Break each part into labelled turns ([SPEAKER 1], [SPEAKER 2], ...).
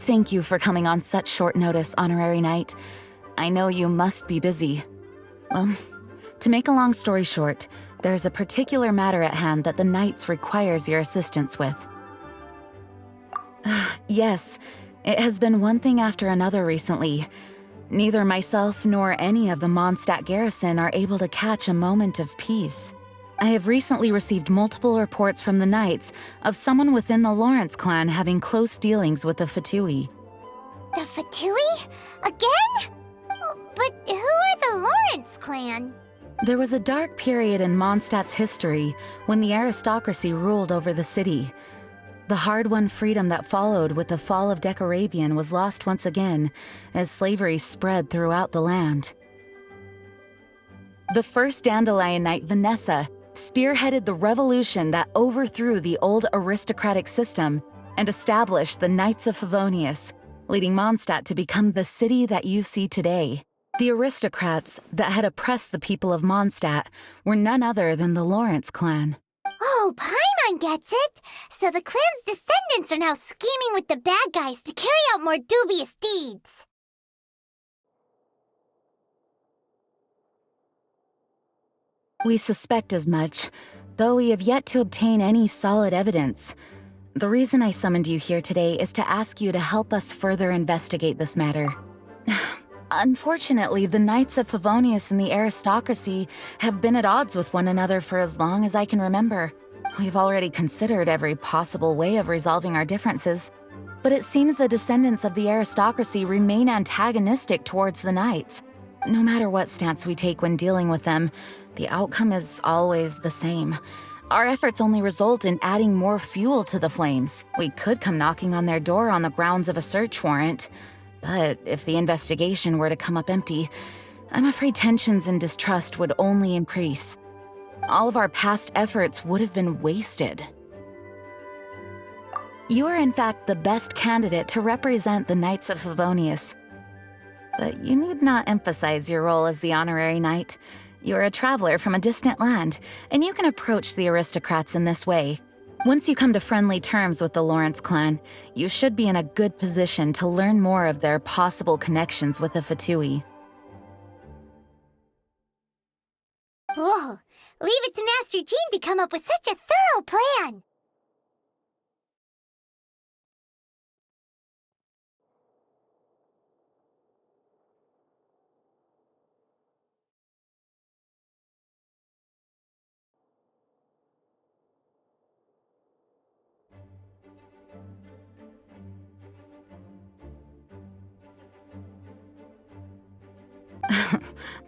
[SPEAKER 1] Thank you for coming on such short notice, Honorary Knight. I know you must be busy. Well, to make a long story short, there's a particular matter at hand that the Knights requires your assistance with. Yes, it has been one thing after another recently. Neither myself nor any of the Mondstadt garrison are able to catch a moment of peace. I have recently received multiple reports from the Knights of someone within the Lawrence clan having close dealings with the Fatui.
[SPEAKER 2] The Fatui? Again? But who are the Lawrence clan?
[SPEAKER 1] There was a dark period in Mondstadt's history when the aristocracy ruled over the city. The hard-won freedom that followed with the fall of Decorabian was lost once again as slavery spread throughout the land. The first Dandelion Knight, Vanessa, spearheaded the revolution that overthrew the old aristocratic system and established the Knights of Favonius, leading Mondstadt to become the city that you see today. The aristocrats that had oppressed the people of Mondstadt were none other than the Lawrence clan.
[SPEAKER 2] Oh, Paimon gets it! So the clan's descendants are now scheming with the bad guys to carry out more dubious deeds.
[SPEAKER 1] We suspect as much, though we have yet to obtain any solid evidence. The reason I summoned you here today is to ask you to help us further investigate this matter. Unfortunately, the Knights of Favonius and the aristocracy have been at odds with one another for as long as I can remember. We've already considered every possible way of resolving our differences, but it seems the descendants of the aristocracy remain antagonistic towards the Knights. No matter what stance we take when dealing with them, the outcome is always the same. Our efforts only result in adding more fuel to the flames. We could come knocking on their door on the grounds of a search warrant, but if the investigation were to come up empty, I'm afraid tensions and distrust would only increase. All of our past efforts would have been wasted. You are in fact the best candidate to represent the Knights of Favonius. But you need not emphasize your role as the honorary knight. You're a traveler from a distant land, and you can approach the aristocrats in this way. Once you come to friendly terms with the Lawrence clan, you should be in a good position to learn more of their possible connections with the Fatui.
[SPEAKER 2] Whoa, leave it to Master Jean to come up with such a thorough plan!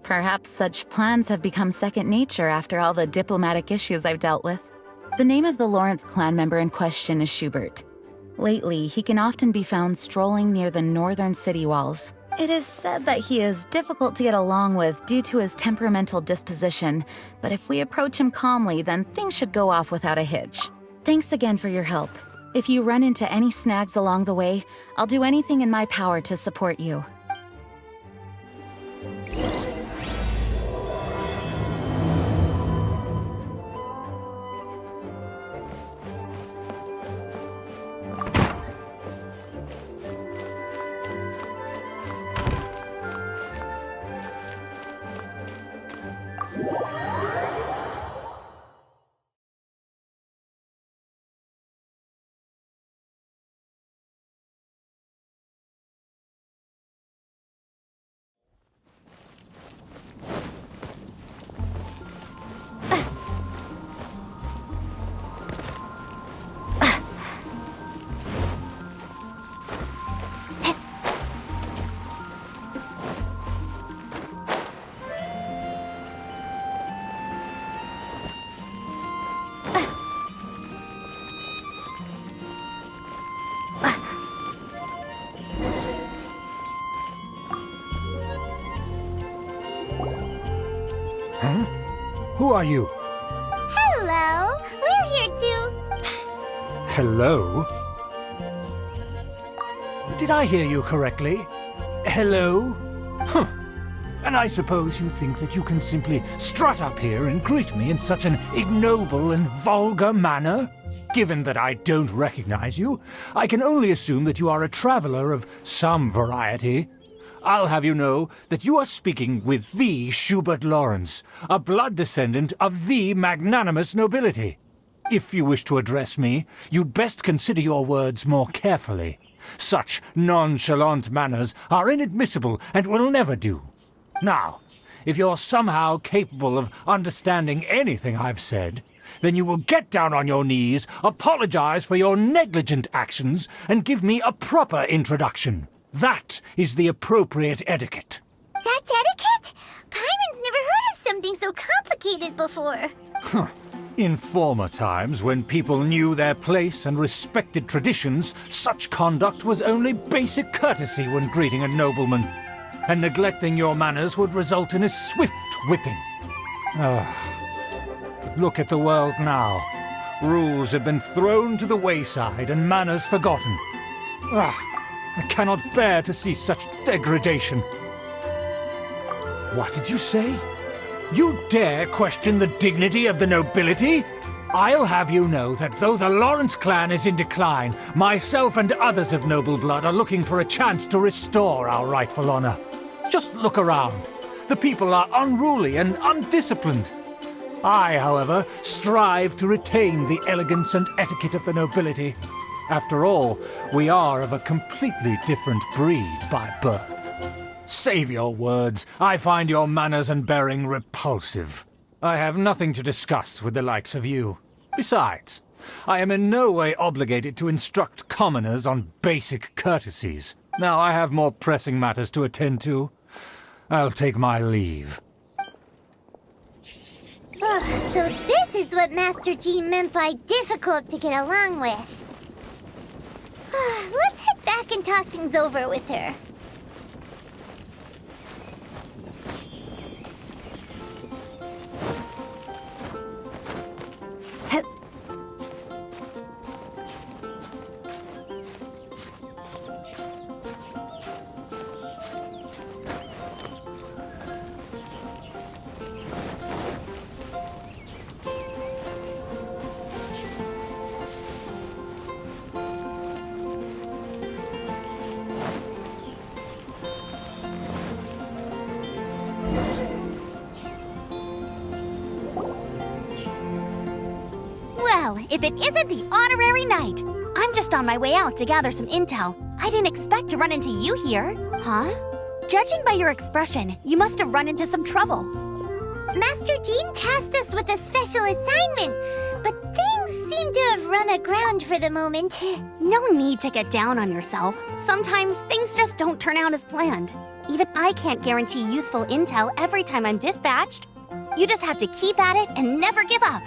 [SPEAKER 1] Perhaps such plans have become second nature after all the diplomatic issues I've dealt with. The name of the Lawrence clan member in question is Schubert. Lately, he can often be found strolling near the northern city walls. It is said that he is difficult to get along with due to his temperamental disposition, but if we approach him calmly, then things should go off without a hitch. Thanks again for your help. If you run into any snags along the way, I'll do anything in my power to support you.
[SPEAKER 3] Huh? Who are you?
[SPEAKER 2] Hello! We're here too.
[SPEAKER 3] Hello? Did I hear you correctly? Hello? Huh. And I suppose you think that you can simply strut up here and greet me in such an ignoble and vulgar manner? Given that I don't recognize you, I can only assume that you are a traveler of some variety. I'll have you know that you are speaking with the Schubert Lawrence, a blood descendant of the magnanimous nobility. If you wish to address me, you'd best consider your words more carefully. Such nonchalant manners are inadmissible and will never do. Now, if you're somehow capable of understanding anything I've said, then you will get down on your knees, apologize for your negligent actions, and give me a proper introduction. That is the appropriate etiquette.
[SPEAKER 2] That's etiquette? Paimon's never heard of something so complicated before.
[SPEAKER 3] In former times, when people knew their place and respected traditions, such conduct was only basic courtesy when greeting a nobleman. And neglecting your manners would result in a swift whipping. Look at the world now. Rules have been thrown to the wayside and manners forgotten. I cannot bear to see such degradation. What did you say? You dare question the dignity of the nobility? I'll have you know that though the Lawrence clan is in decline, myself and others of noble blood are looking for a chance to restore our rightful honor. Just look around. The people are unruly and undisciplined. I, however, strive to retain the elegance and etiquette of the nobility. After all, we are of a completely different breed by birth. Save your words. I find your manners and bearing repulsive. I have nothing to discuss with the likes of you. Besides, I am in no way obligated to instruct commoners on basic courtesies. Now I have more pressing matters to attend to. I'll take my leave.
[SPEAKER 2] So this is what Master Jean meant by difficult to get along with. Let's head back and talk things over with her.
[SPEAKER 4] Well, if it isn't the honorary knight! I'm just on my way out to gather some intel. I didn't expect to run into you here. Huh? Judging by your expression, you must have run into some trouble.
[SPEAKER 2] Master Jean tasked us with a special assignment, but things seem to have run aground for the moment.
[SPEAKER 4] No need to get down on yourself. Sometimes things just don't turn out as planned. Even I can't guarantee useful intel every time I'm dispatched. You just have to keep at it and never give up.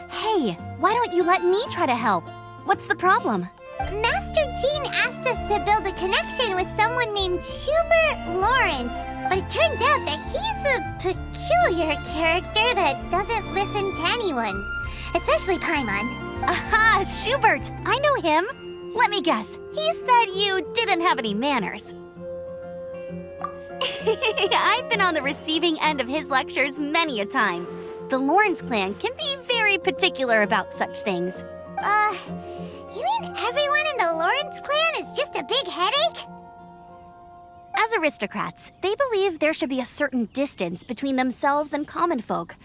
[SPEAKER 4] Hey, why don't you let me try to help? What's the problem?
[SPEAKER 2] Master Jean asked us to build a connection with someone named Schubert Lawrence, but it turns out that he's a peculiar character that doesn't listen to anyone, especially Paimon.
[SPEAKER 4] Aha, Schubert! I know him. Let me guess, he said you didn't have any manners. I've been on the receiving end of his lectures many a time. The Lawrence clan can be very particular about such things.
[SPEAKER 2] You mean everyone in the Lawrence clan is just a big headache?
[SPEAKER 4] As aristocrats, they believe there should be a certain distance between themselves and common folk.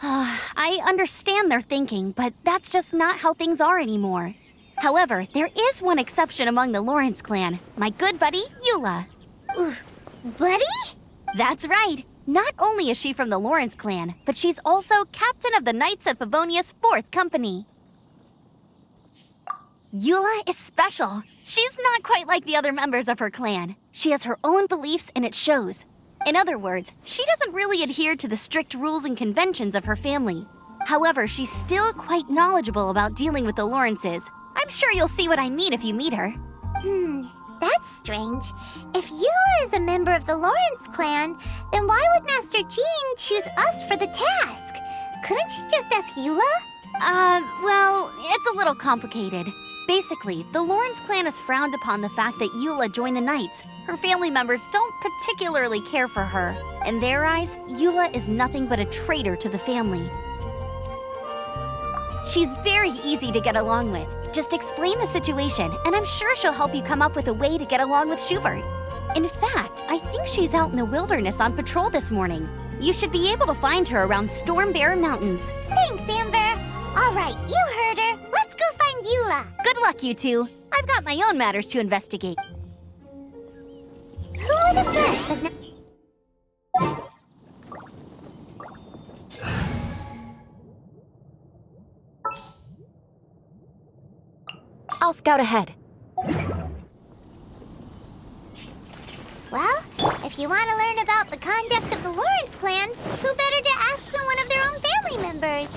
[SPEAKER 4] I understand their thinking, but that's just not how things are anymore. However, there is one exception among the Lawrence clan, my good buddy, Eula.
[SPEAKER 2] Buddy?
[SPEAKER 4] That's right. Not only is she from the Lawrence clan, but she's also captain of the Knights of Favonia's 4th Company. Eula is special. She's not quite like the other members of her clan. She has her own beliefs and it shows. In other words, she doesn't really adhere to the strict rules and conventions of her family. However, she's still quite knowledgeable about dealing with the Lawrences. I'm sure you'll see what I mean if you meet her.
[SPEAKER 2] That's strange. If Eula is a member of the Lawrence clan, then why would Master Jean choose us for the task? Couldn't she just ask Eula?
[SPEAKER 4] Well, it's a little complicated. Basically, the Lawrence clan has frowned upon the fact that Eula joined the Knights. Her family members don't particularly care for her. In their eyes, Eula is nothing but a traitor to the family. She's very easy to get along with. Just explain the situation, and I'm sure she'll help you come up with a way to get along with Schubert. In fact, I think she's out in the wilderness on patrol this morning. You should be able to find her around Stormbear Mountains.
[SPEAKER 2] Thanks, Amber. All right, you heard her. Let's go find Eula.
[SPEAKER 4] Good luck, you two. I've got my own matters to investigate.
[SPEAKER 2] Who are the first but not...
[SPEAKER 4] I'll scout ahead.
[SPEAKER 2] Well, if you want to learn about the conduct of the Lawrence clan, who better to ask than one of their own family members?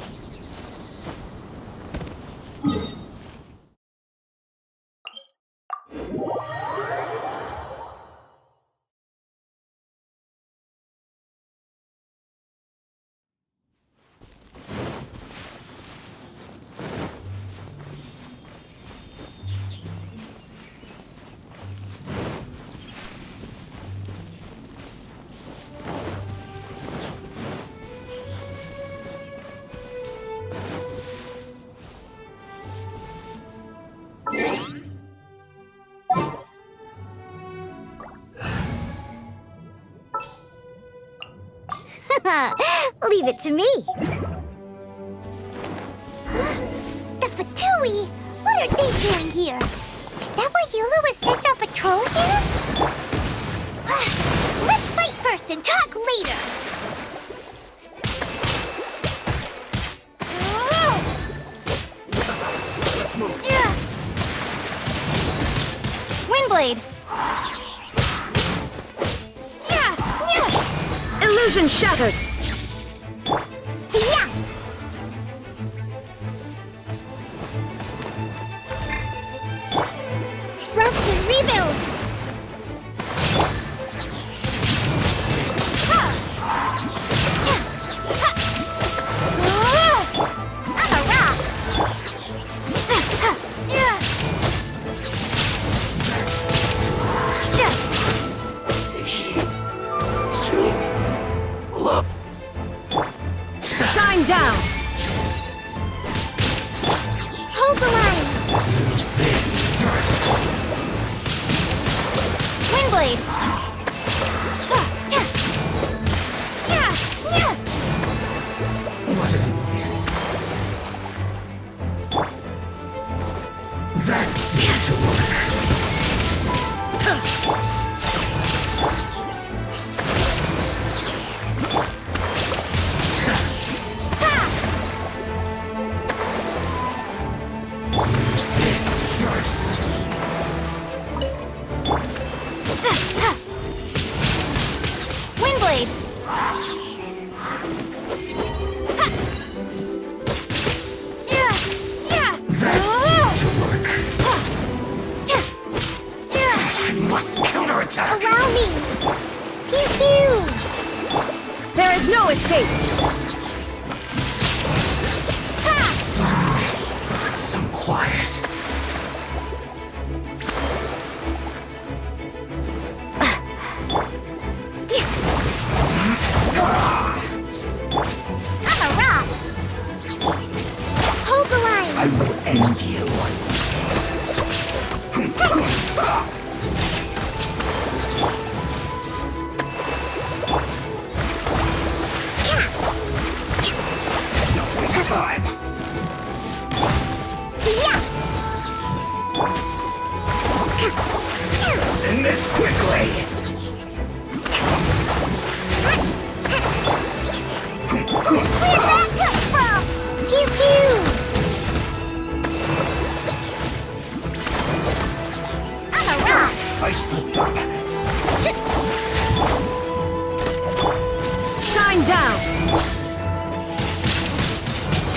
[SPEAKER 2] Leave it to me. The Fatui? What are they doing here? Is that why Eula was sent on patrol here? Let's fight first and talk later.
[SPEAKER 4] Windblade! Illusion shattered!
[SPEAKER 2] Yeah. Thrust and rebuild. On a rock.
[SPEAKER 4] Shine down!
[SPEAKER 2] Hold the line.
[SPEAKER 3] Use this first.
[SPEAKER 4] Windblade!
[SPEAKER 3] What an idiot. That seemed to work. Use this first.
[SPEAKER 4] Windblade!
[SPEAKER 3] That seemed to work. I must counterattack.
[SPEAKER 2] Allow me. Pew pew.
[SPEAKER 4] There is no escape!
[SPEAKER 3] Some quiet.
[SPEAKER 2] On a rock. Hold the line.
[SPEAKER 3] I will end you. Let's not waste time.
[SPEAKER 2] Yeah.
[SPEAKER 3] Let's end this quickly.
[SPEAKER 2] Where'd that come from? Pew pew. On a rock.
[SPEAKER 3] I slipped up.
[SPEAKER 4] Shine down!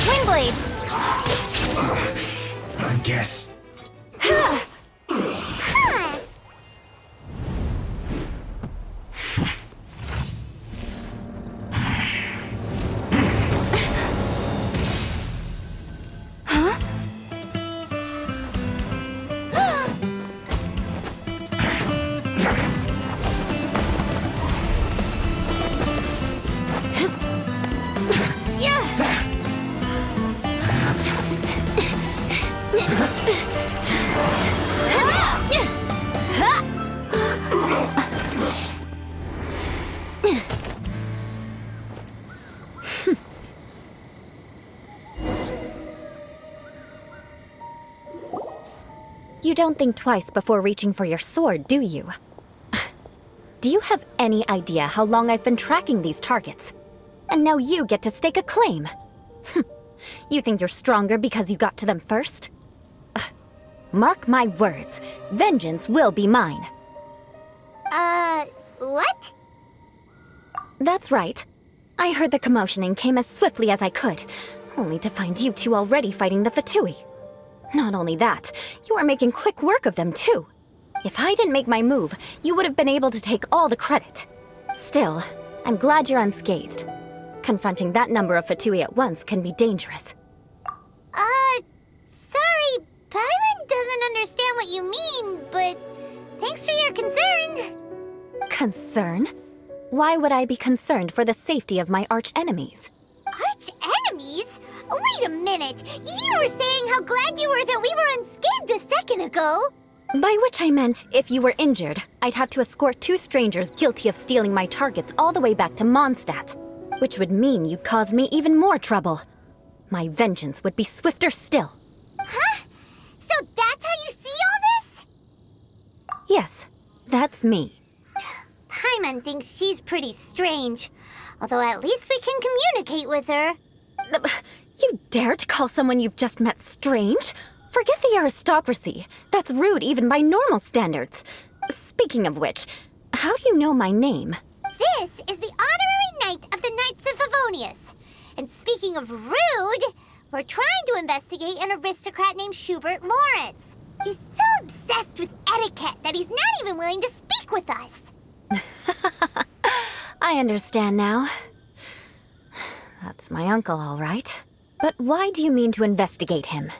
[SPEAKER 4] Windblade!
[SPEAKER 3] I guess.
[SPEAKER 2] Huh.
[SPEAKER 5] You don't think twice before reaching for your sword, do you? Do you have any idea how long I've been tracking these targets? And now you get to stake a claim. You think you're stronger because you got to them first? Mark my words, vengeance will be mine.
[SPEAKER 2] What?
[SPEAKER 5] That's right. I heard the commotion and came as swiftly as I could, only to find you two already fighting the Fatui. Not only that, you are making quick work of them too. If I didn't make my move, you would have been able to take all the credit. Still, I'm glad you're unscathed. Confronting that number of Fatui at once can be dangerous.
[SPEAKER 2] Sorry, Paimon doesn't understand what you mean, but thanks for your concern.
[SPEAKER 5] Concern? Why would I be concerned for the safety of my arch-enemies?
[SPEAKER 2] Arch-enemies? Wait a minute! You were saying how glad you were that we were unscathed a second ago!
[SPEAKER 5] By which I meant, if you were injured, I'd have to escort two strangers guilty of stealing my targets all the way back to Mondstadt. Which would mean you'd cause me even more trouble. My vengeance would be swifter still.
[SPEAKER 2] Huh? So that's how you see all this?
[SPEAKER 5] Yes, that's me.
[SPEAKER 2] Paimon thinks she's pretty strange. Although at least we can communicate with her.
[SPEAKER 5] You dare to call someone you've just met strange? Forget the aristocracy. That's rude even by normal standards. Speaking of which, how do you know my name?
[SPEAKER 2] This is the honorary knight of the Knights of Favonius. And speaking of rude, we're trying to investigate an aristocrat named Schubert Lawrence. He's so obsessed with etiquette that he's not even willing to speak with us.
[SPEAKER 5] I understand now. That's my uncle, all right. But why do you mean to investigate him?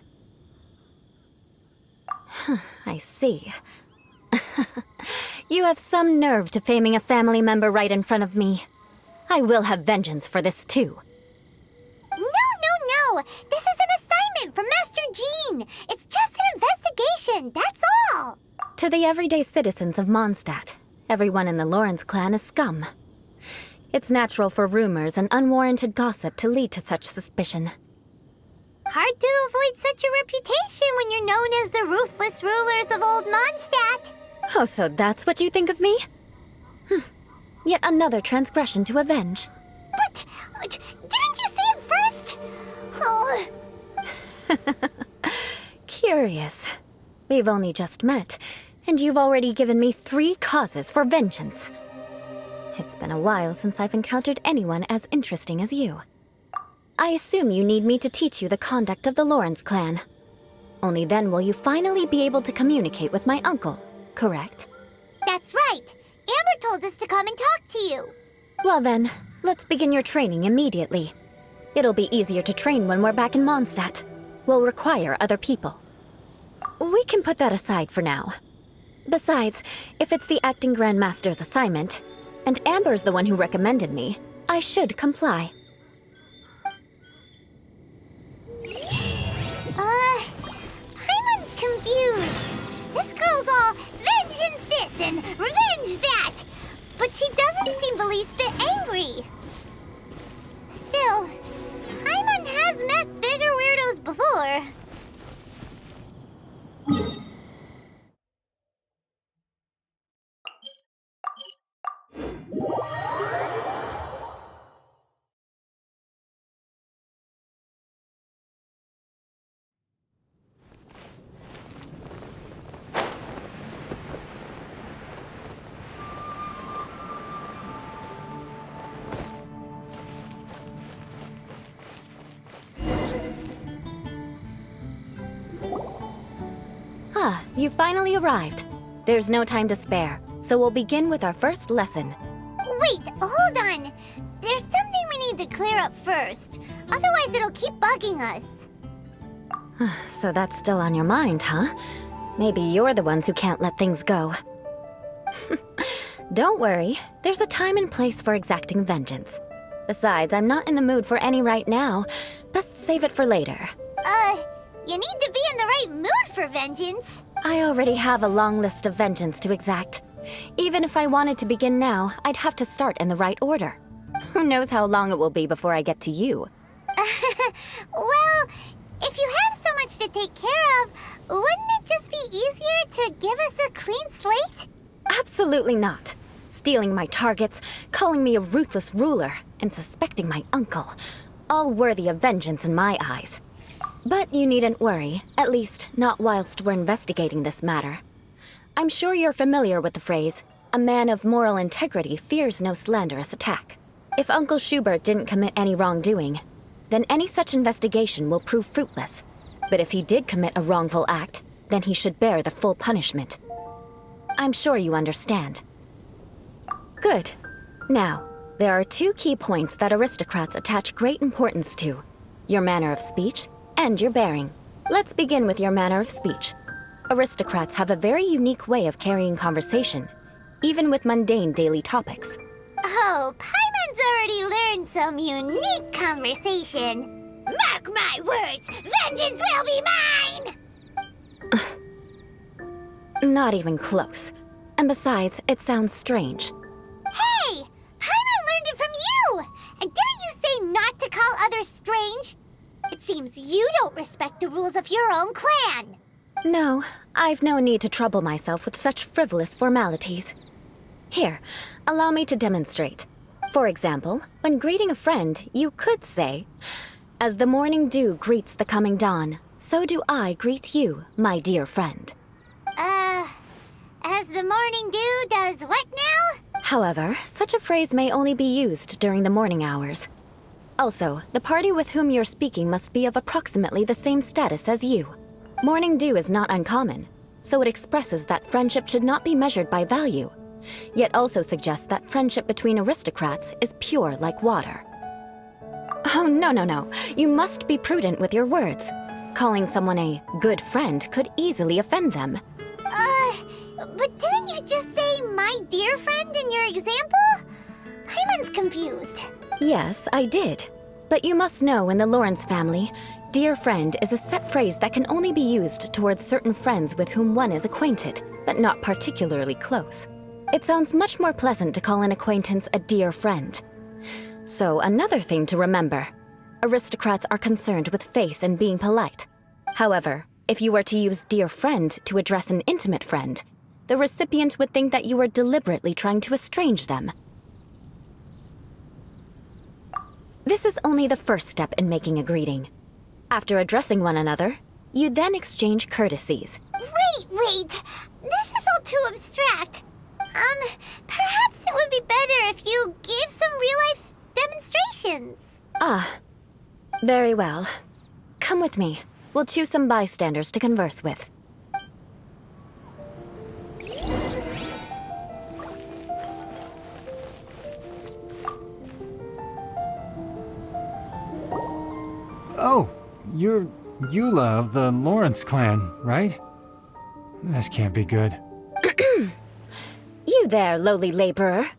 [SPEAKER 5] I see. You have some nerve to faming a family member right in front of me. I will have vengeance for this too.
[SPEAKER 2] No! This is an assignment from Master Jean! It's just an investigation, that's all!
[SPEAKER 5] To the everyday citizens of Mondstadt, everyone in the Lawrence clan is scum. It's natural for rumors and unwarranted gossip to lead to such suspicion.
[SPEAKER 2] Hard to avoid such a reputation when you're known as the ruthless rulers of Old Mondstadt.
[SPEAKER 5] Oh, so that's what you think of me? Yet another transgression to avenge.
[SPEAKER 2] But didn't you say it first? Oh.
[SPEAKER 5] Curious. We've only just met, and you've already given me 3 causes for vengeance. It's been a while since I've encountered anyone as interesting as you. I assume you need me to teach you the conduct of the Lawrence clan. Only then will you finally be able to communicate with my uncle, correct?
[SPEAKER 2] That's right. Amber told us to come and talk to you.
[SPEAKER 5] Well then, let's begin your training immediately. It'll be easier to train when we're back in Mondstadt. We'll require other people. We can put that aside for now. Besides, if it's the acting Grandmaster's assignment, and Amber's the one who recommended me, I should comply.
[SPEAKER 2] Paimon's confused. This girl's all vengeance this and revenge that. But she doesn't seem the least bit angry. Still, Paimon has met bigger weirdos before.
[SPEAKER 5] Ah, you finally arrived. There's no time to spare, so we'll begin with our first lesson.
[SPEAKER 2] Wait, hold on. There's something we need to clear up first. Otherwise, it'll keep bugging us.
[SPEAKER 5] So that's still on your mind, huh? Maybe you're the ones who can't let things go. Don't worry, there's a time and place for exacting vengeance. Besides, I'm not in the mood for any right now. Best save it for later.
[SPEAKER 2] You need to be in the right mood for vengeance.
[SPEAKER 5] I already have a long list of vengeance to exact. Even if I wanted to begin now, I'd have to start in the right order. Who knows how long it will be before I get to you?
[SPEAKER 2] Well, if you have so much to take care of, wouldn't it just be easier to give us a clean slate?
[SPEAKER 5] Absolutely not. Stealing my targets, calling me a ruthless ruler, and suspecting my uncle. All worthy of vengeance in my eyes. But you needn't worry, at least not whilst we're investigating this matter. I'm sure you're familiar with the phrase, a man of moral integrity fears no slanderous attack. If Uncle Schubert didn't commit any wrongdoing, then any such investigation will prove fruitless. But if he did commit a wrongful act, then he should bear the full punishment. I'm sure you understand. Good. Now, there are two key points that aristocrats attach great importance to: your manner of speech and your bearing. Let's begin with your manner of speech. Aristocrats have a very unique way of carrying conversation, even with mundane daily topics.
[SPEAKER 2] Oh, Paimon's already learned some unique conversation. Mark my words, vengeance will be mine!
[SPEAKER 5] Not even close. And besides, it sounds strange.
[SPEAKER 2] Hey! Paimon learned it from you! And didn't you say not to call others strange? It seems you don't respect the rules of your own clan.
[SPEAKER 5] No, I've no need to trouble myself with such frivolous formalities. Here, allow me to demonstrate. For example, when greeting a friend, you could say, "As the morning dew greets the coming dawn, so do I greet you, my dear friend."
[SPEAKER 2] As the morning dew does what now?
[SPEAKER 5] However, such a phrase may only be used during the morning hours. Also, the party with whom you're speaking must be of approximately the same status as you. Morning dew is not uncommon, so it expresses that friendship should not be measured by value, yet also suggests that friendship between aristocrats is pure like water. Oh, no. You must be prudent with your words. Calling someone a good friend could easily offend them.
[SPEAKER 2] But didn't you just say my dear friend in your example? Paimon's confused.
[SPEAKER 5] Yes, I did. But you must know in the Lawrence family, dear friend is a set phrase that can only be used towards certain friends with whom one is acquainted, but not particularly close. It sounds much more pleasant to call an acquaintance a dear friend. So another thing to remember, aristocrats are concerned with face and being polite. However, if you were to use dear friend to address an intimate friend, the recipient would think that you were deliberately trying to estrange them. This is only the first step in making a greeting. After addressing one another, you then exchange courtesies.
[SPEAKER 2] Wait! This is all too abstract. Perhaps it would be better if you gave some real-life demonstrations.
[SPEAKER 5] Ah, very well. Come with me. We'll choose some bystanders to converse with.
[SPEAKER 3] Oh, you're Eula of the Lawrence clan, right? This can't be good.
[SPEAKER 5] You there, lowly laborer.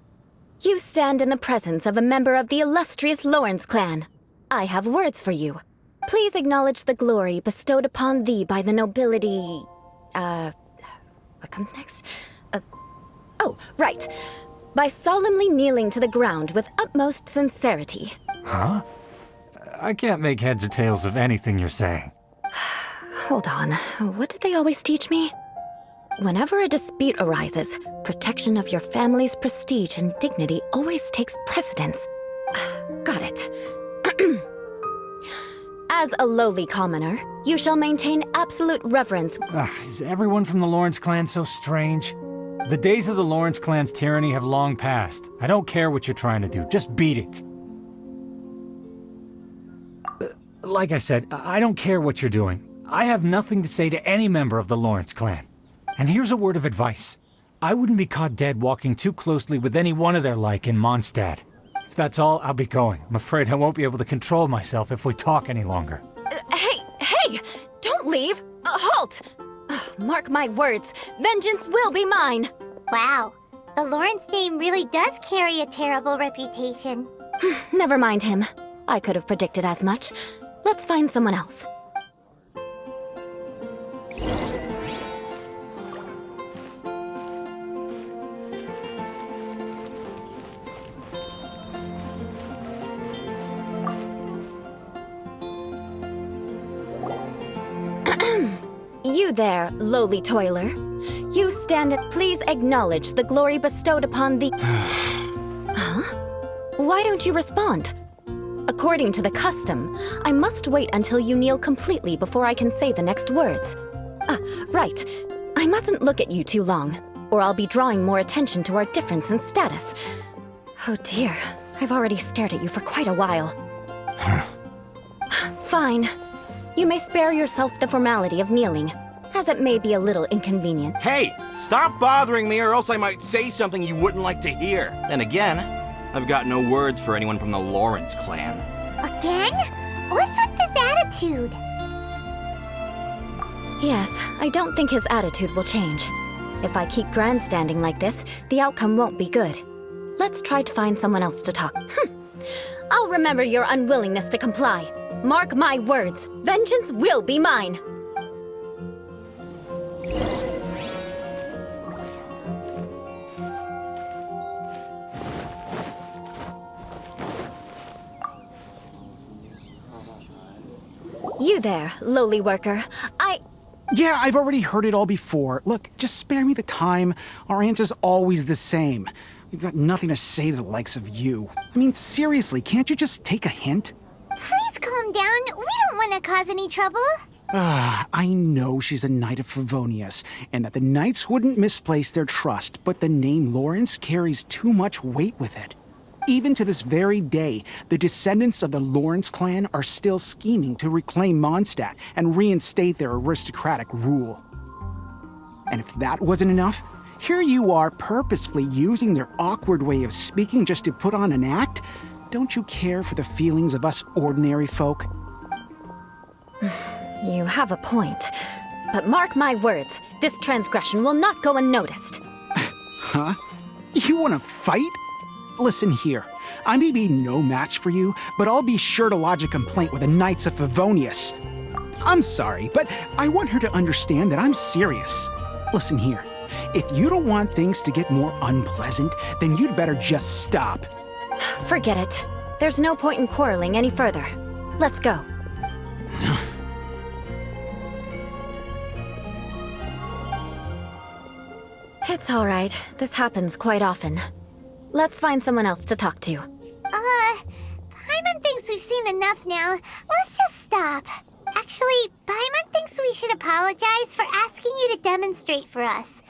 [SPEAKER 5] You stand in the presence of a member of the illustrious Lawrence clan. I have words for you. Please acknowledge the glory bestowed upon thee by the nobility... what comes next? Oh, right. By solemnly kneeling to the ground with utmost sincerity.
[SPEAKER 3] Huh? I can't make heads or tails of anything you're saying.
[SPEAKER 5] Hold on. What did they always teach me? Whenever a dispute arises, protection of your family's prestige and dignity always takes precedence. Got it. As a lowly commoner, you shall maintain absolute reverence.
[SPEAKER 3] Is everyone from the Lawrence clan so strange? The days of the Lawrence clan's tyranny have long passed. I don't care what you're trying to do, just beat it. Like I said, I don't care what you're doing. I have nothing to say to any member of the Lawrence clan. And here's a word of advice. I wouldn't be caught dead walking too closely with any one of their like in Mondstadt. If that's all, I'll be going. I'm afraid I won't be able to control myself if we talk any longer.
[SPEAKER 5] Hey! Don't leave! Halt! Mark my words, vengeance will be mine!
[SPEAKER 2] Wow, the Lawrence name really does carry a terrible reputation.
[SPEAKER 5] Never mind him. I could have predicted as much. Let's find someone else. You You there, lowly toiler. You stand and please acknowledge the glory bestowed upon the... Huh? Why don't you respond? According to the custom, I must wait until you kneel completely before I can say the next words. Right. I mustn't look at you too long, or I'll be drawing more attention to our difference in status. Oh dear, I've already stared at you for quite a while. Fine. You may spare yourself the formality of kneeling, as it may be a little inconvenient.
[SPEAKER 6] Hey, stop bothering me or else I might say something you wouldn't like to hear. Then again, I've got no words for anyone from the Lawrence clan.
[SPEAKER 2] Again? What's with this attitude?
[SPEAKER 5] Yes, I don't think his attitude will change. If I keep grandstanding like this, the outcome won't be good. Let's try to find someone else to talk. I'll remember your unwillingness to comply. Mark my words, vengeance will be mine! You there, lowly worker.
[SPEAKER 7] Yeah, I've already heard it all before. Look, just spare me the time. Our answer's always the same. We've got nothing to say to the likes of you. I mean, seriously, can't you just take a hint?
[SPEAKER 2] Please calm down. We don't want to cause any trouble.
[SPEAKER 7] I know she's a Knight of Favonius, and that the Knights wouldn't misplace their trust, but the name Lawrence carries too much weight with it. Even to this very day, the descendants of the Lawrence clan are still scheming to reclaim Mondstadt and reinstate their aristocratic rule. And if that wasn't enough, here you are purposefully using their awkward way of speaking just to put on an act? Don't you care for the feelings of us ordinary folk?
[SPEAKER 5] You have a point. But mark my words, this transgression will not go unnoticed.
[SPEAKER 7] Huh? You want to fight? Listen here, I may be no match for you, but I'll be sure to lodge a complaint with the Knights of Favonius. I'm sorry, but I want her to understand that I'm serious. Listen here, if you don't want things to get more unpleasant, then you'd better just stop.
[SPEAKER 5] Forget it. There's no point in quarreling any further. Let's go. It's all right. This happens quite often. Let's find someone else to talk to.
[SPEAKER 2] Paimon thinks we've seen enough now. Let's just stop. Actually, Paimon thinks we should apologize for asking you to demonstrate for us.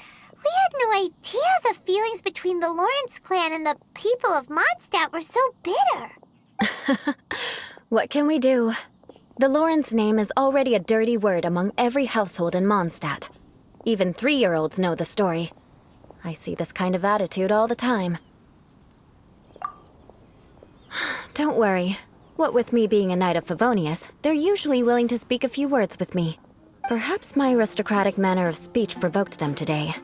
[SPEAKER 2] We had no idea the feelings between the Lawrence clan and the people of Mondstadt were so bitter.
[SPEAKER 5] What can we do? The Lawrence name is already a dirty word among every household in Mondstadt. Even 3-year-olds know the story. I see this kind of attitude all the time. Don't worry. What with me being a Knight of Favonius, they're usually willing to speak a few words with me. Perhaps my aristocratic manner of speech provoked them today.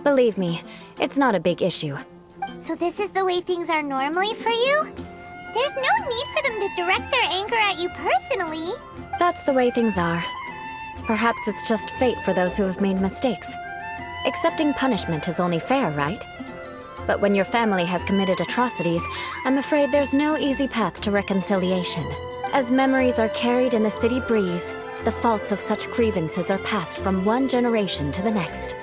[SPEAKER 5] Believe me, it's not a big issue.
[SPEAKER 2] So this is the way things are normally for you? There's no need for them to direct their anger at you personally.
[SPEAKER 5] That's the way things are. Perhaps it's just fate for those who have made mistakes. Accepting punishment is only fair, right? But when your family has committed atrocities, I'm afraid there's no easy path to reconciliation. As memories are carried in the city breeze, the faults of such grievances are passed from one generation to the next.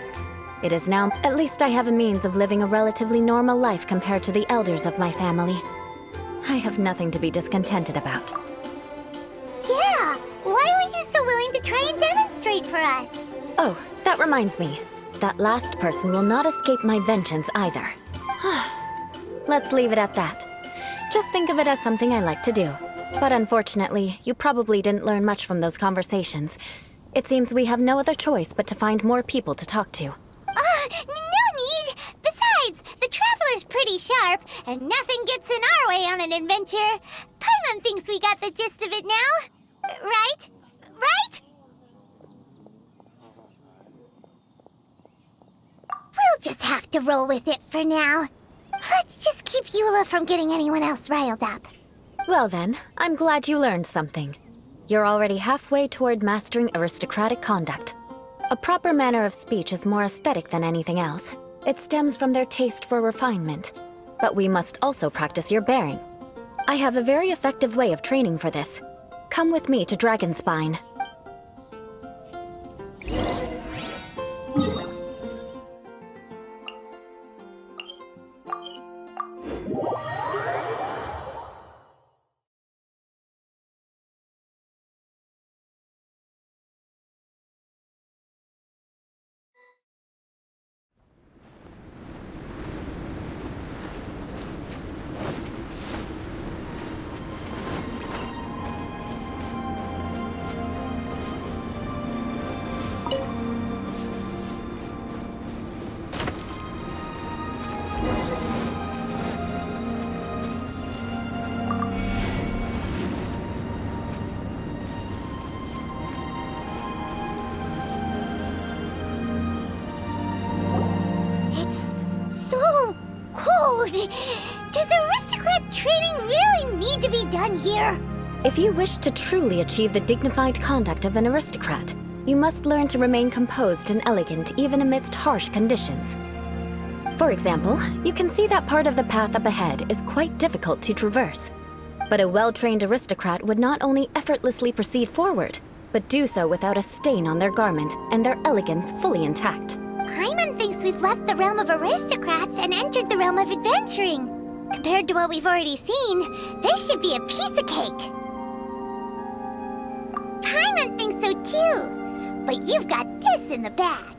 [SPEAKER 5] It is now, at least I have a means of living a relatively normal life compared to the elders of my family. I have nothing to be discontented about.
[SPEAKER 2] Yeah, why were you so willing to try and demonstrate for us?
[SPEAKER 5] Oh, that reminds me. That last person will not escape my vengeance either. Let's leave it at that. Just think of it as something I like to do. But unfortunately, you probably didn't learn much from those conversations. It seems we have no other choice but to find more people to talk to.
[SPEAKER 2] No need! Besides, the Traveler's pretty sharp, and nothing gets in our way on an adventure. Paimon thinks we got the gist of it now. Right? Right? We'll just have to roll with it for now. Let's just keep Eula from getting anyone else riled up.
[SPEAKER 5] Well then, I'm glad you learned something. You're already halfway toward mastering aristocratic conduct. A proper manner of speech is more aesthetic than anything else. It stems from their taste for refinement. But we must also practice your bearing. I have a very effective way of training for this. Come with me to Dragonspine.
[SPEAKER 2] done here?
[SPEAKER 5] If you wish to truly achieve the dignified conduct of an aristocrat, you must learn to remain composed and elegant even amidst harsh conditions. For example, you can see that part of the path up ahead is quite difficult to traverse. But a well-trained aristocrat would not only effortlessly proceed forward, but do so without a stain on their garment and their elegance fully intact.
[SPEAKER 2] Paimon thinks we've left the realm of aristocrats and entered the realm of adventuring. Compared to what we've already seen, this should be a piece of cake. Paimon thinks so too. But you've got this in the bag.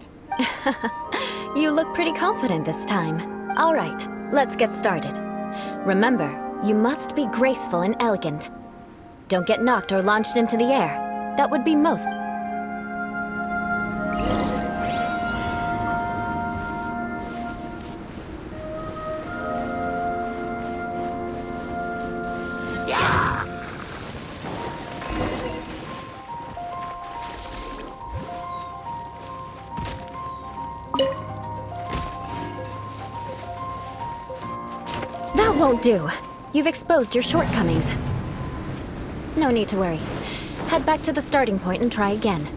[SPEAKER 5] You look pretty confident this time. All right, let's get started. Remember, you must be graceful and elegant. Don't get knocked or launched into the air. That would be most... That won't do. You've exposed your shortcomings. No need to worry. Head back to the starting point and try again.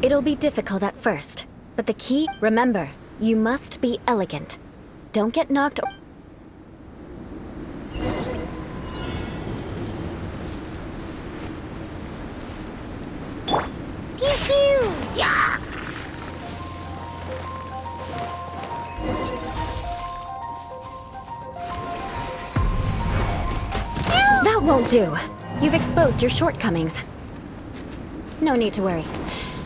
[SPEAKER 5] It'll be difficult at first, but the key, remember, you must be elegant. Don't get knocked or...
[SPEAKER 2] Pew pew! Yeah!
[SPEAKER 5] That won't do. You've exposed your shortcomings. No need to worry.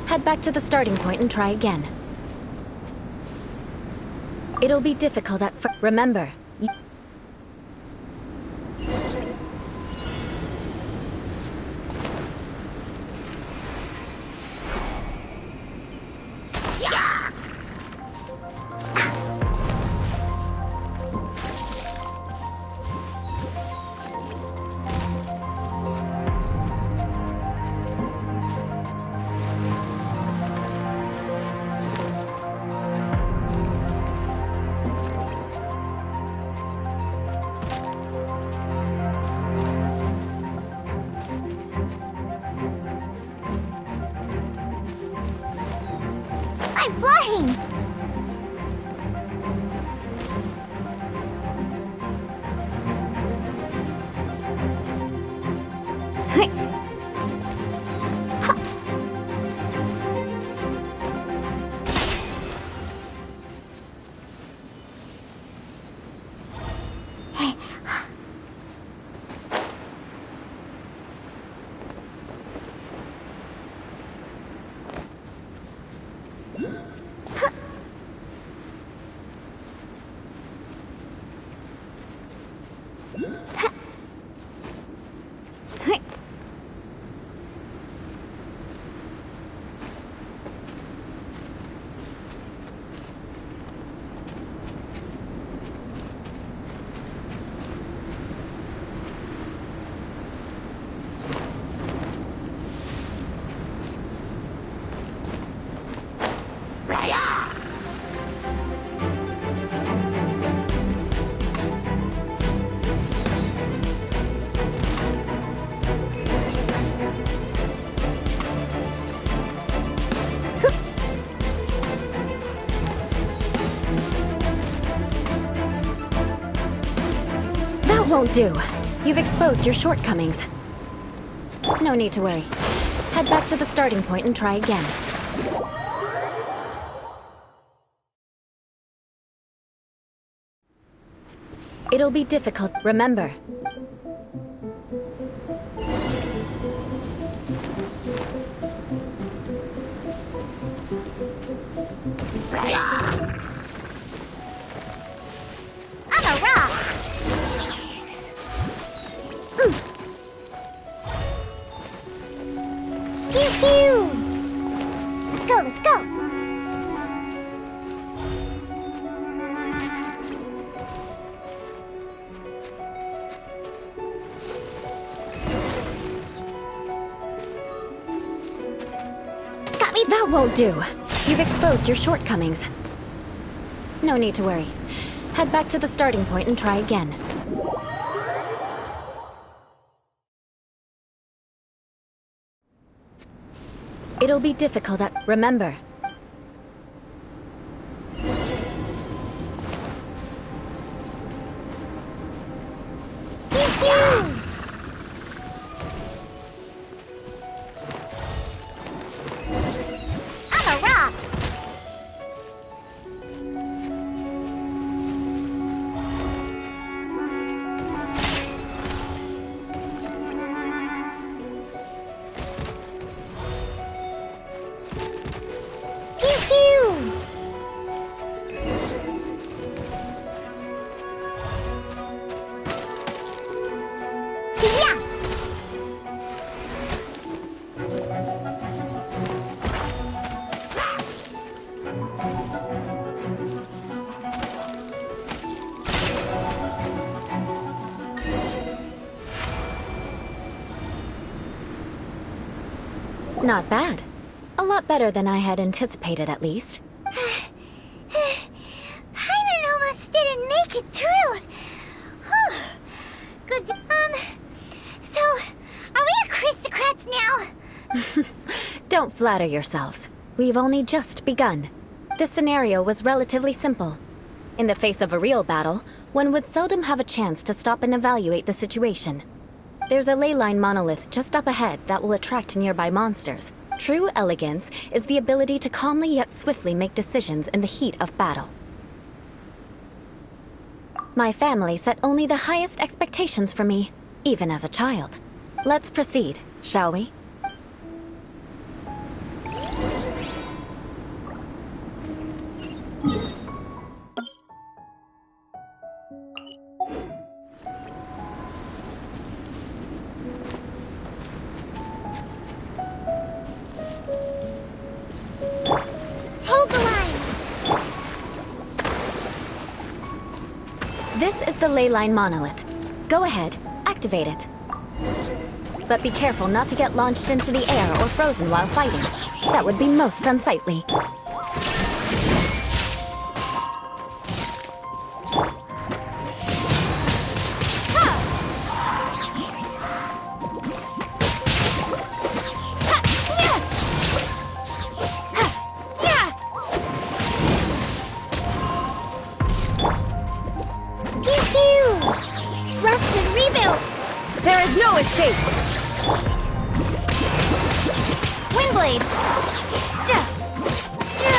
[SPEAKER 5] Head back to the starting point and try again. It'll be difficult at first. Remember,
[SPEAKER 2] I'm flying!
[SPEAKER 5] that won't do. You've exposed your shortcomings. No need to worry. Head back to the starting point and try again. It'll be difficult. Remember,
[SPEAKER 2] I'm a rock! Pew pew! Let's go, let's go! Got me!
[SPEAKER 5] that won't do. You've exposed your shortcomings. No need to worry. Head back to the starting point and try again. It'll be difficult at... Remember,
[SPEAKER 2] On the rocks! Pew pew! Yeah!
[SPEAKER 5] not bad. A lot better than I had anticipated, at least.
[SPEAKER 2] Hyman almost didn't make it through. Whew. Good. So, are we aristocrats now?
[SPEAKER 5] Don't flatter yourselves. We've only just begun. This scenario was relatively simple. In the face of a real battle, one would seldom have a chance to stop and evaluate the situation. There's a ley line monolith just up ahead that will attract nearby monsters. True elegance is the ability to calmly yet swiftly make decisions in the heat of battle. My family set only the highest expectations for me, even as a child. Let's proceed, shall we?
[SPEAKER 2] Hold the line!
[SPEAKER 5] This is the ley line monolith. Go ahead, activate it. But be careful not to get launched into the air or frozen while fighting. That would be most unsightly.
[SPEAKER 2] Pew pew! Rest and rebuild!
[SPEAKER 8] There is no escape!
[SPEAKER 2] Windblade! Ja! Ja!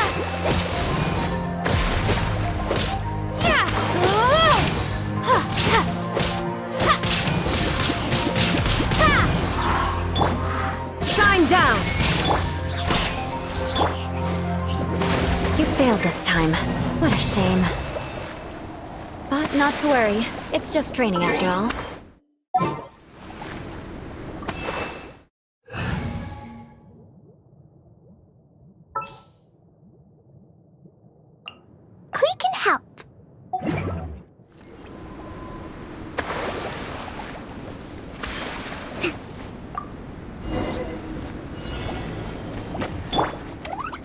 [SPEAKER 2] Ja! Oh! Ha! Ha! Ha! Ha!
[SPEAKER 8] Shine down!
[SPEAKER 5] You failed this time. What a shame. But not to worry. It's just training after all.
[SPEAKER 2] We can help.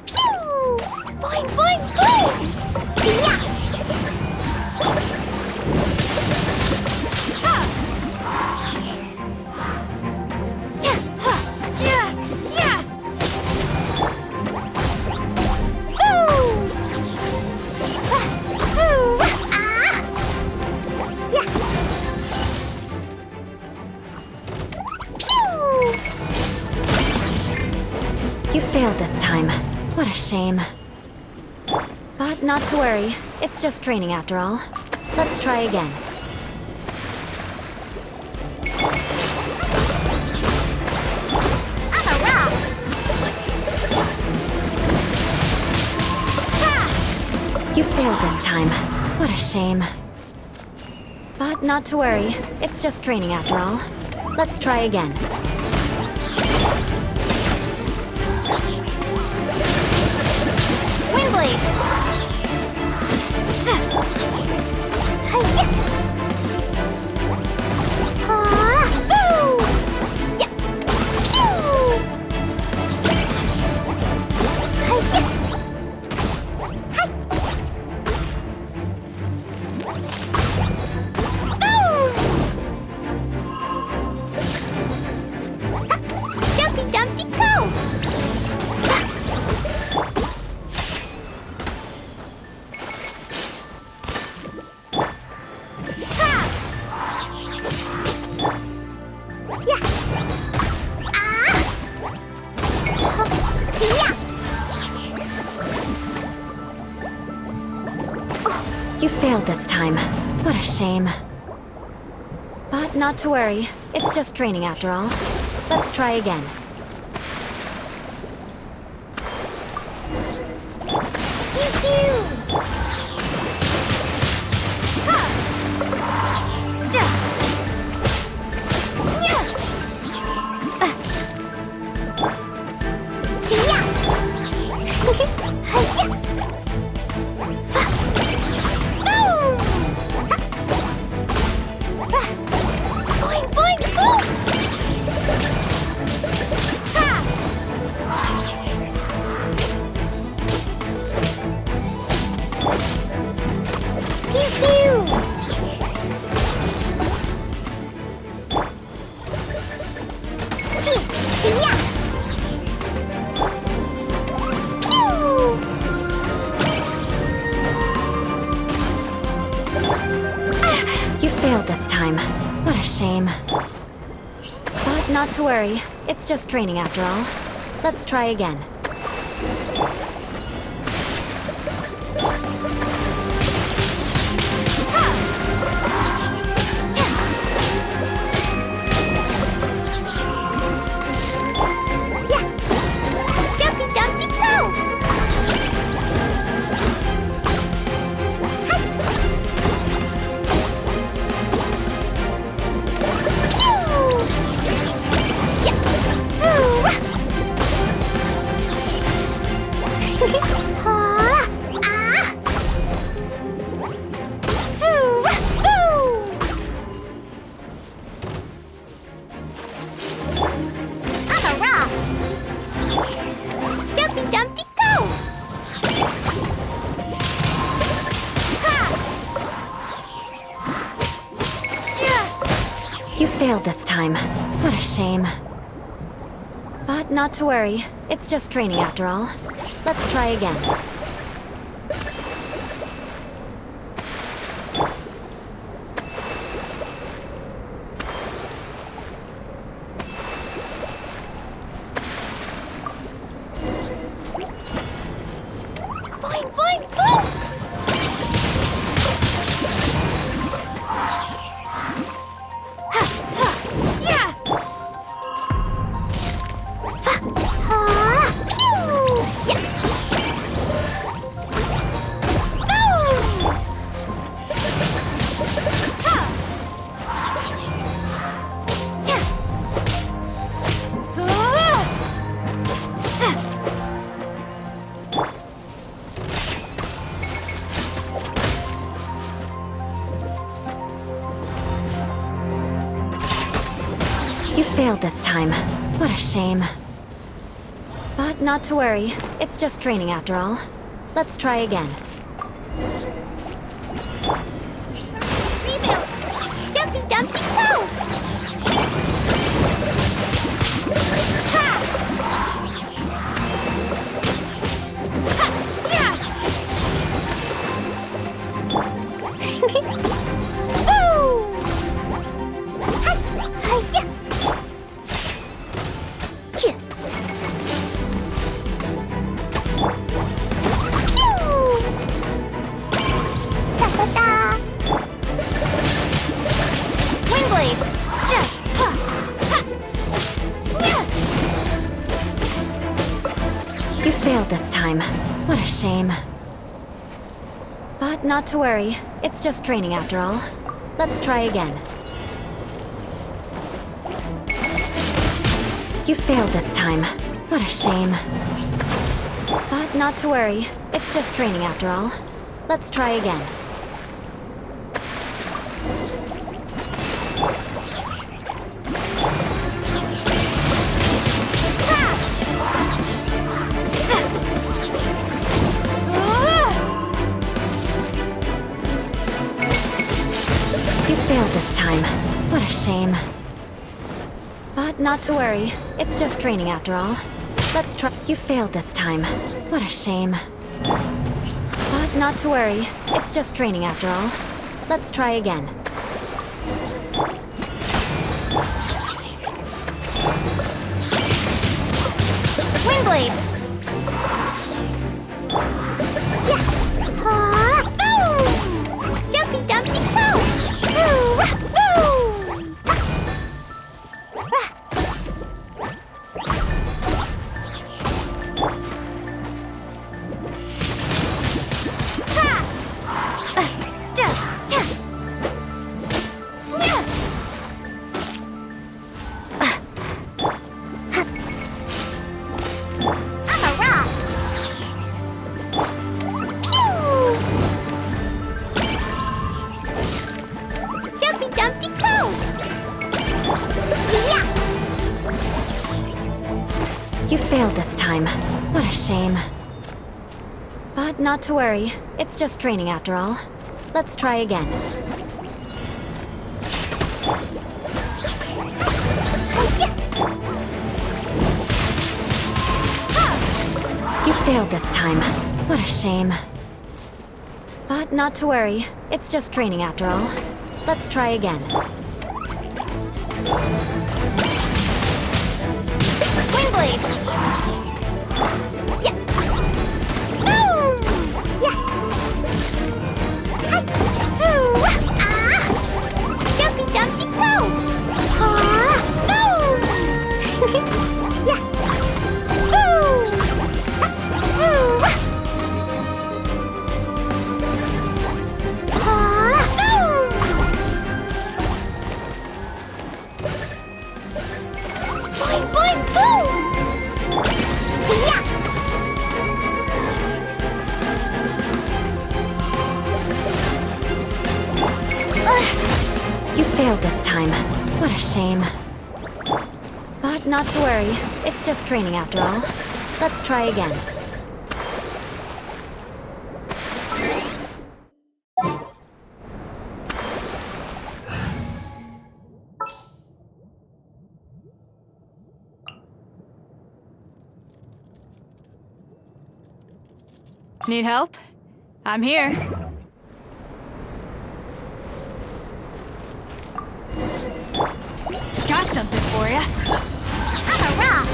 [SPEAKER 2] Pew! Boing, boing, boing! Yeah! Ha! Ja, ha, ja, ja! Woo!
[SPEAKER 5] You failed this time. What a shame. But not to worry. It's just training after all. Let's try again.
[SPEAKER 2] On a rock!
[SPEAKER 5] You failed this time. What a shame. But not to worry. It's just training after all. Let's try again.
[SPEAKER 2] Windblade! Hi-ya! Boo! Yeah! Pew! Hi-ya! Hi! Boo! Ha! Dumpty Dumpty go!
[SPEAKER 5] failed this time. What a shame. But not to worry. It's just training after all. Let's try again. You failed this time. What a shame. But not to worry. It's just training after all. Let's try again. You failed this time. What a shame. But not to worry. It's just training after all. Let's try again. You failed this time. What a shame. But not to worry. It's just training after all. Let's try again.
[SPEAKER 2] Rebuild! Jumpy Dumpty Go!
[SPEAKER 5] You failed this time. What a shame. But not to worry. It's just training after all. Let's try again. You failed this time. What a shame. But not to worry. It's just training after all. Let's try again. Failed this time. What a shame. But not to worry. It's just training after all. Let's try. You failed this time. What a shame. But not to worry. It's just training after all. Let's try again.
[SPEAKER 2] Windblade! Yeah! Boom!
[SPEAKER 5] You failed this time. What a shame. But not to worry. It's just training after all. Let's try again. You failed this time. What a shame. But not to worry. It's just training after all. Let's try again.
[SPEAKER 2] Windblade!
[SPEAKER 5] Yeah! Boom! Yeah!
[SPEAKER 2] Dumpy Dumpty Go!
[SPEAKER 5] Boom! Yeah! Boom!
[SPEAKER 2] Boing, boing, boom! Yeah!
[SPEAKER 5] You failed this time. What a shame. But not to worry. It's just training after all. Let's try again.
[SPEAKER 8] Need help? I'm here. Got something for ya.
[SPEAKER 2] I'm a rock!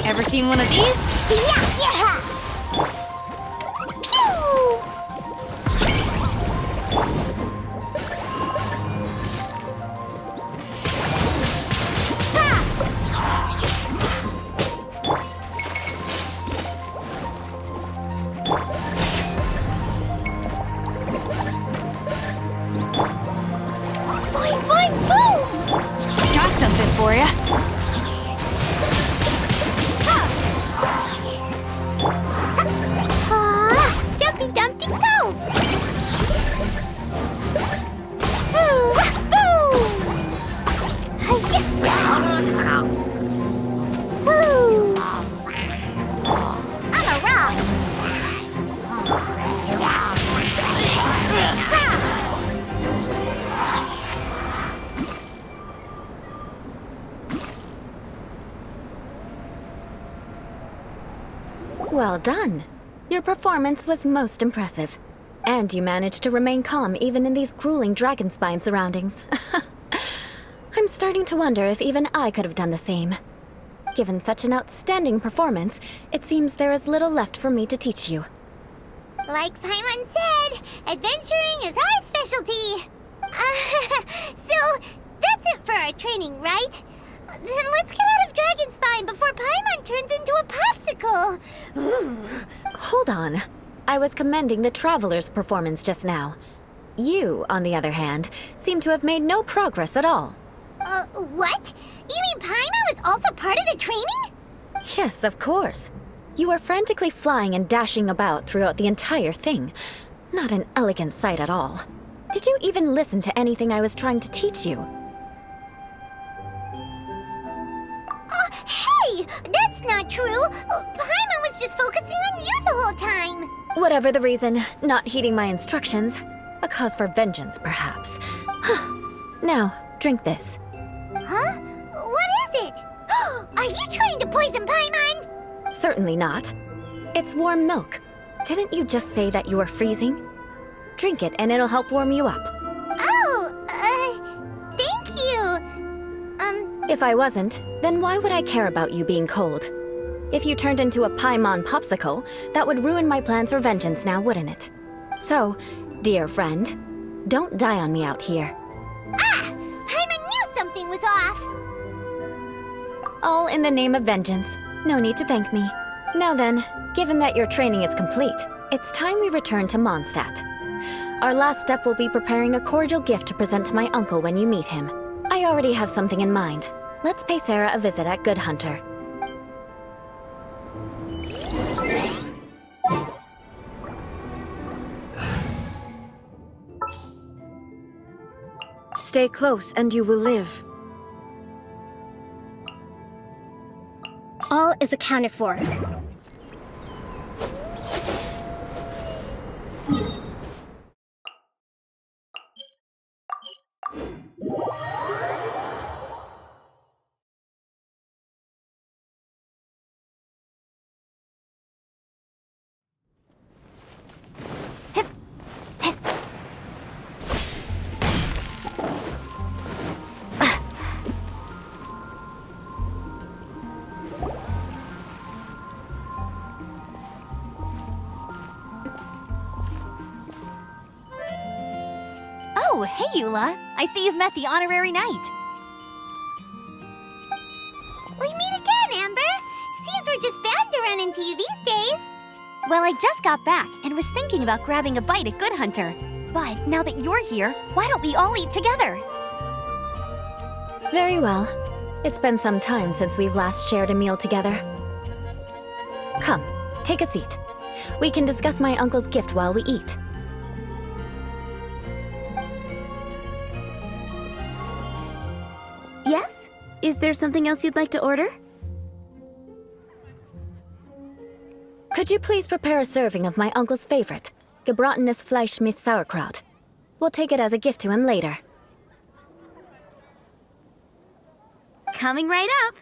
[SPEAKER 8] Ever seen one of these?
[SPEAKER 2] Yeah! Pew! Boing, boing, boom!
[SPEAKER 8] Got something for ya.
[SPEAKER 2] Dumpy Dumpty Go! I'm a rock!
[SPEAKER 5] Well done. Your performance was most impressive. And you managed to remain calm even in these grueling dragonspine surroundings. I'm starting to wonder if even I could have done the same. Given such an outstanding performance, it seems there is little left for me to teach you.
[SPEAKER 2] Like Paimon said, adventuring is our specialty. So, that's it for our training, right? Then let's get out of Dragonspine before Paimon turns into a popsicle.
[SPEAKER 5] Hold on. I was commending the Traveler's performance just now. You, on the other hand, seem to have made no progress at all.
[SPEAKER 2] What? You mean Paimon was also part of the training?
[SPEAKER 5] Yes, of course. You were frantically flying and dashing about throughout the entire thing. Not an elegant sight at all. Did you even listen to anything I was trying to teach you?
[SPEAKER 2] Hey! That's not true! Paimon was just focusing on you the whole time!
[SPEAKER 5] Whatever the reason, not heeding my instructions. A cause for vengeance, perhaps. Now, drink this.
[SPEAKER 2] Huh? What is it? Are you trying to poison Paimon?
[SPEAKER 5] Certainly not. It's warm milk. Didn't you just say that you were freezing? Drink it and it'll help warm you up.
[SPEAKER 2] Oh, thank you.
[SPEAKER 5] If I wasn't, then why would I care about you being cold? If you turned into a Paimon popsicle, that would ruin my plans for vengeance now, wouldn't it? So, dear friend, don't die on me out here.
[SPEAKER 2] Paimon knew something was off!
[SPEAKER 5] All in the name of vengeance. No need to thank me. Now then, given that your training is complete, it's time we return to Mondstadt. Our last step will be preparing a cordial gift to present to my uncle when you meet him. I already have something in mind. Let's pay Sarah a visit at Good Hunter.
[SPEAKER 8] Stay close and you will live.
[SPEAKER 2] All is accounted for.
[SPEAKER 4] Oh, hey, Eula. I see you've met the honorary knight.
[SPEAKER 2] We meet again, Amber. Seems we're just bound to run into you these days.
[SPEAKER 4] Well, I just got back and was thinking about grabbing a bite at Good Hunter. But now that you're here, why don't we all eat together?
[SPEAKER 5] Very well. It's been some time since we've last shared a meal together. Come, take a seat. We can discuss my uncle's gift while we eat.
[SPEAKER 9] Yes? Is there something else you'd like to order?
[SPEAKER 5] Could you please prepare a serving of my uncle's favorite, gebratenes Fleisch mit Sauerkraut? We'll take it as a gift to him later.
[SPEAKER 9] Coming right up.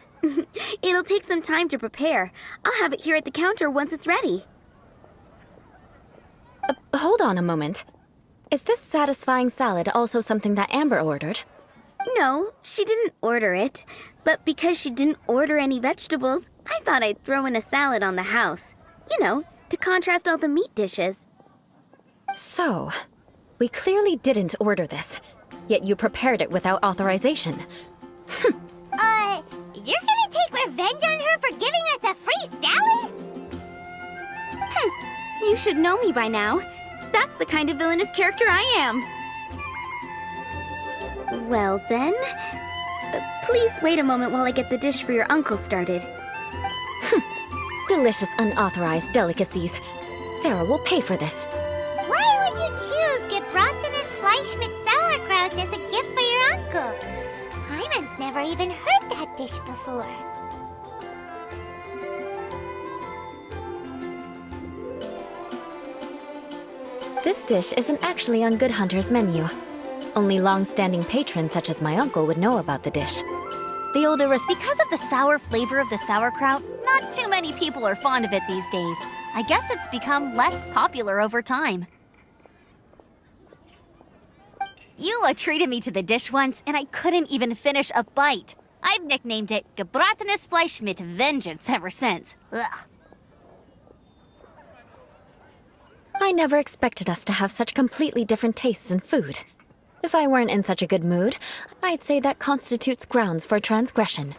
[SPEAKER 9] It'll take some time to prepare. I'll have it here at the counter once it's ready.
[SPEAKER 5] Hold on a moment. Is this satisfying salad also something that Amber ordered?
[SPEAKER 9] No, she didn't order it. But because she didn't order any vegetables, I thought I'd throw in a salad on the house. You know, to contrast all the meat dishes.
[SPEAKER 5] So, we clearly didn't order this, yet you prepared it without authorization.
[SPEAKER 2] You're gonna take revenge on her for giving us a free salad?
[SPEAKER 9] You should know me by now. That's the kind of villainous character I am. Well then, please wait a moment while I get the dish for your uncle started.
[SPEAKER 5] Delicious unauthorized delicacies. Sarah will pay for this.
[SPEAKER 2] Why would you choose gebratenes Fleisch mit Sauerkraut as a gift for your uncle? Hyman's never even heard that dish before.
[SPEAKER 5] This dish isn't actually on Good Hunter's menu. Only long-standing patrons such as my uncle would know about the dish. The old
[SPEAKER 4] Because of the sour flavor of the sauerkraut, not too many people are fond of it these days. I guess it's become less popular over time. Eula treated me to the dish once, and I couldn't even finish a bite. I've nicknamed it gebratenes Fleisch mit Vengeance ever since. Ugh.
[SPEAKER 5] I never expected us to have such completely different tastes in food. If I weren't in such a good mood, I'd say that constitutes grounds for transgression.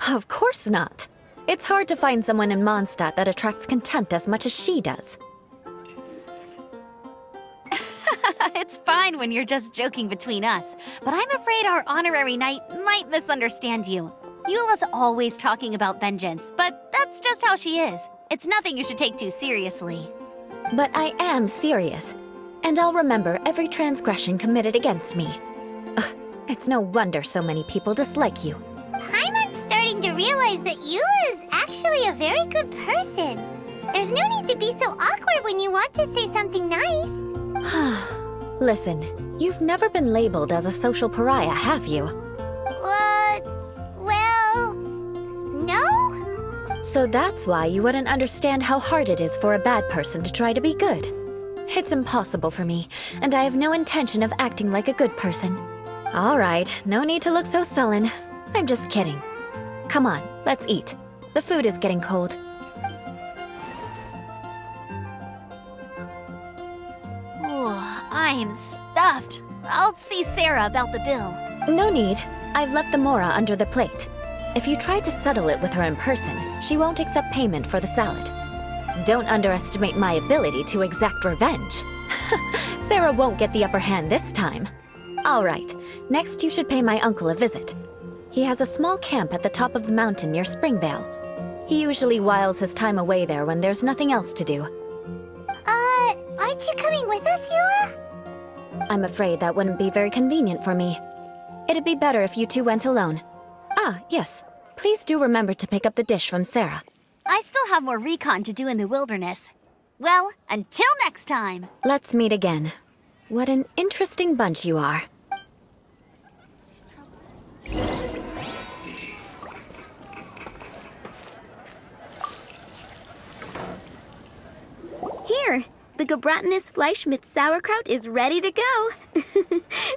[SPEAKER 5] Of course not. It's hard to find someone in Mondstadt that attracts contempt as much as she does.
[SPEAKER 4] It's fine when you're just joking between us, but I'm afraid our honorary knight might misunderstand you. Eula's always talking about vengeance, but that's just how she is. It's nothing you should take too seriously.
[SPEAKER 5] But I am serious, and I'll remember every transgression committed against me. Ugh, it's no wonder so many people dislike you.
[SPEAKER 2] Hyman's starting to realize that Eula is actually a very good person. There's no need to be so awkward when you want to say something nice.
[SPEAKER 5] Listen, you've never been labeled as a social pariah, have you?
[SPEAKER 2] Well, no?
[SPEAKER 5] So that's why you wouldn't understand how hard it is for a bad person to try to be good. It's impossible for me, and I have no intention of acting like a good person. All right, no need to look so sullen. I'm just kidding. Come on, let's eat. The food is getting cold.
[SPEAKER 4] I'm stuffed. I'll see Sarah about the bill.
[SPEAKER 5] No need. I've left the mora under the plate. If you try to settle it with her in person, she won't accept payment for the salad. Don't underestimate my ability to exact revenge. Sarah won't get the upper hand this time. All right, next you should pay my uncle a visit. He has a small camp at the top of the mountain near Springvale. He usually whiles his time away there when there's nothing else to do.
[SPEAKER 2] Aren't you coming with us, Eula?
[SPEAKER 5] I'm afraid that wouldn't be very convenient for me. It'd be better if you two went alone. Ah, yes. Please do remember to pick up the dish from Sarah.
[SPEAKER 4] I still have more recon to do in the wilderness. Well, until next time.
[SPEAKER 5] Let's meet again. What an interesting bunch you are.
[SPEAKER 9] Here, the Gebratinous Fleischmitz sauerkraut is ready to go.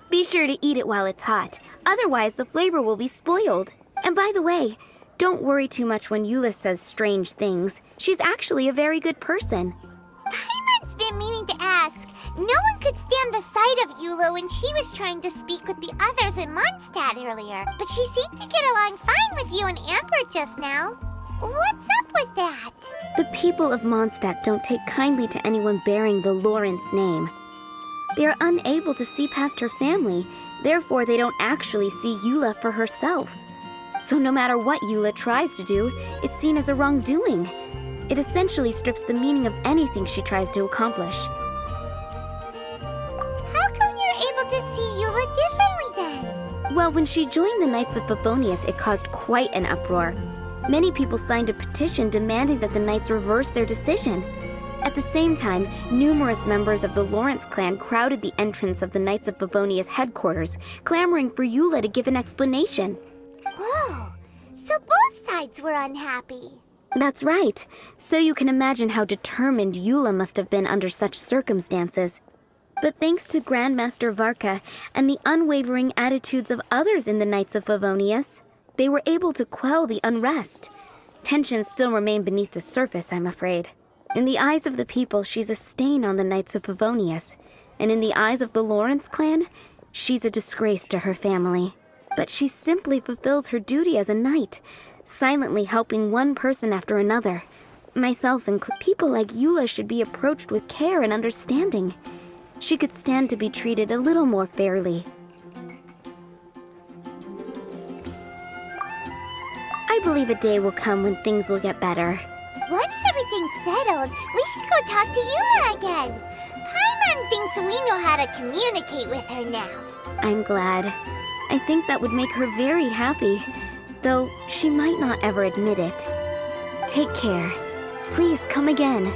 [SPEAKER 9] Be sure to eat it while it's hot, otherwise the flavor will be spoiled. And by the way, don't worry too much when Eula says strange things. She's actually a very good person.
[SPEAKER 2] Paimon's been meaning to ask. No one could stand the sight of Eula when she was trying to speak with the others in Mondstadt earlier, but she seemed to get along fine with you and Amber just now. What's up with that?
[SPEAKER 9] The people of Mondstadt don't take kindly to anyone bearing the Lawrence name. They are unable to see past her family, therefore they don't actually see Eula for herself. So no matter what Eula tries to do, it's seen as a wrongdoing. It essentially strips the meaning of anything she tries to accomplish.
[SPEAKER 2] How come you're able to see Eula differently then?
[SPEAKER 9] Well, when she joined the Knights of Favonius, it caused quite an uproar. Many people signed a petition demanding that the Knights reverse their decision. At the same time, numerous members of the Lawrence clan crowded the entrance of the Knights of Favonius headquarters, clamoring for Eula to give an explanation.
[SPEAKER 2] Whoa, so both sides were unhappy.
[SPEAKER 9] That's right. So you can imagine how determined Eula must have been under such circumstances. But thanks to Grandmaster Varka and the unwavering attitudes of others in the Knights of Favonius, they were able to quell the unrest. Tensions still remain beneath the surface, I'm afraid. In the eyes of the people, she's a stain on the Knights of Favonius. And in the eyes of the Lawrence clan, she's a disgrace to her family. But she simply fulfills her duty as a knight, silently helping one person after another. Myself included. People like Eula should be approached with care and understanding. She could stand to be treated a little more fairly. I believe a day will come when things will get better.
[SPEAKER 2] Once everything's settled, we should go talk to Eula again. Paimon thinks we know how to communicate with her now.
[SPEAKER 9] I'm glad. I think that would make her very happy, though she might not ever admit it. Take care. Please come again.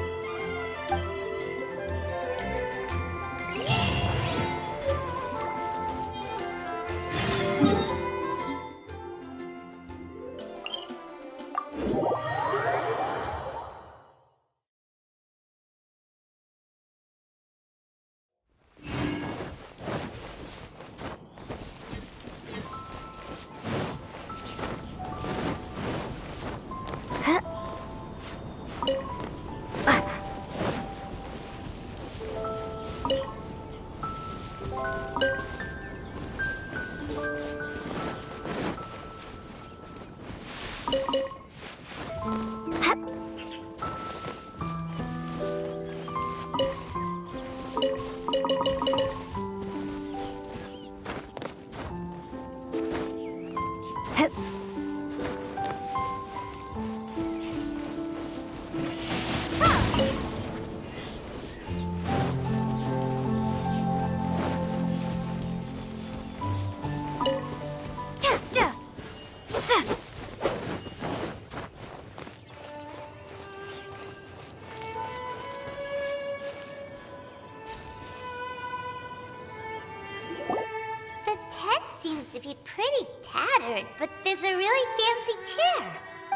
[SPEAKER 2] Seems to be pretty tattered, but there's a really fancy chair.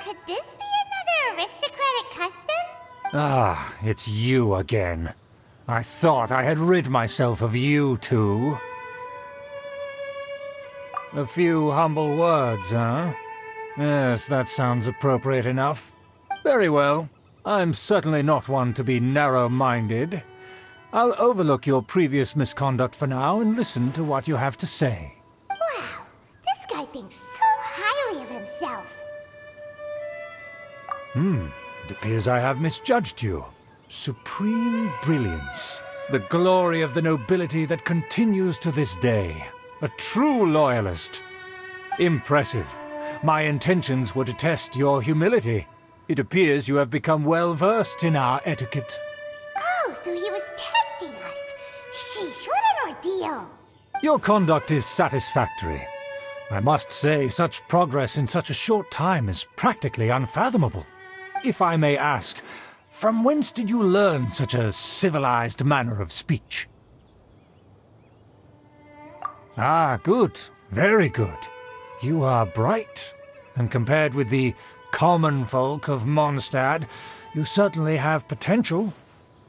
[SPEAKER 2] Could this be another aristocratic custom?
[SPEAKER 3] Ah, it's you again. I thought I had rid myself of you two. A few humble words, huh? Yes, that sounds appropriate enough. Very well. I'm certainly not one to be narrow-minded. I'll overlook your previous misconduct for now and listen to what you have to say.
[SPEAKER 2] Wow, this guy thinks so highly of himself.
[SPEAKER 3] It appears I have misjudged you. Supreme brilliance. The glory of the nobility that continues to this day. A true loyalist. Impressive. My intentions were to test your humility. It appears you have become well versed in our etiquette.
[SPEAKER 2] Oh, so he was testing us. Sheesh, what an ordeal.
[SPEAKER 3] Your conduct is satisfactory. I must say, such progress in such a short time is practically unfathomable. If I may ask, from whence did you learn such a civilized manner of speech? Ah, good. Very good. You are bright, and compared with the common folk of Mondstadt, you certainly have potential.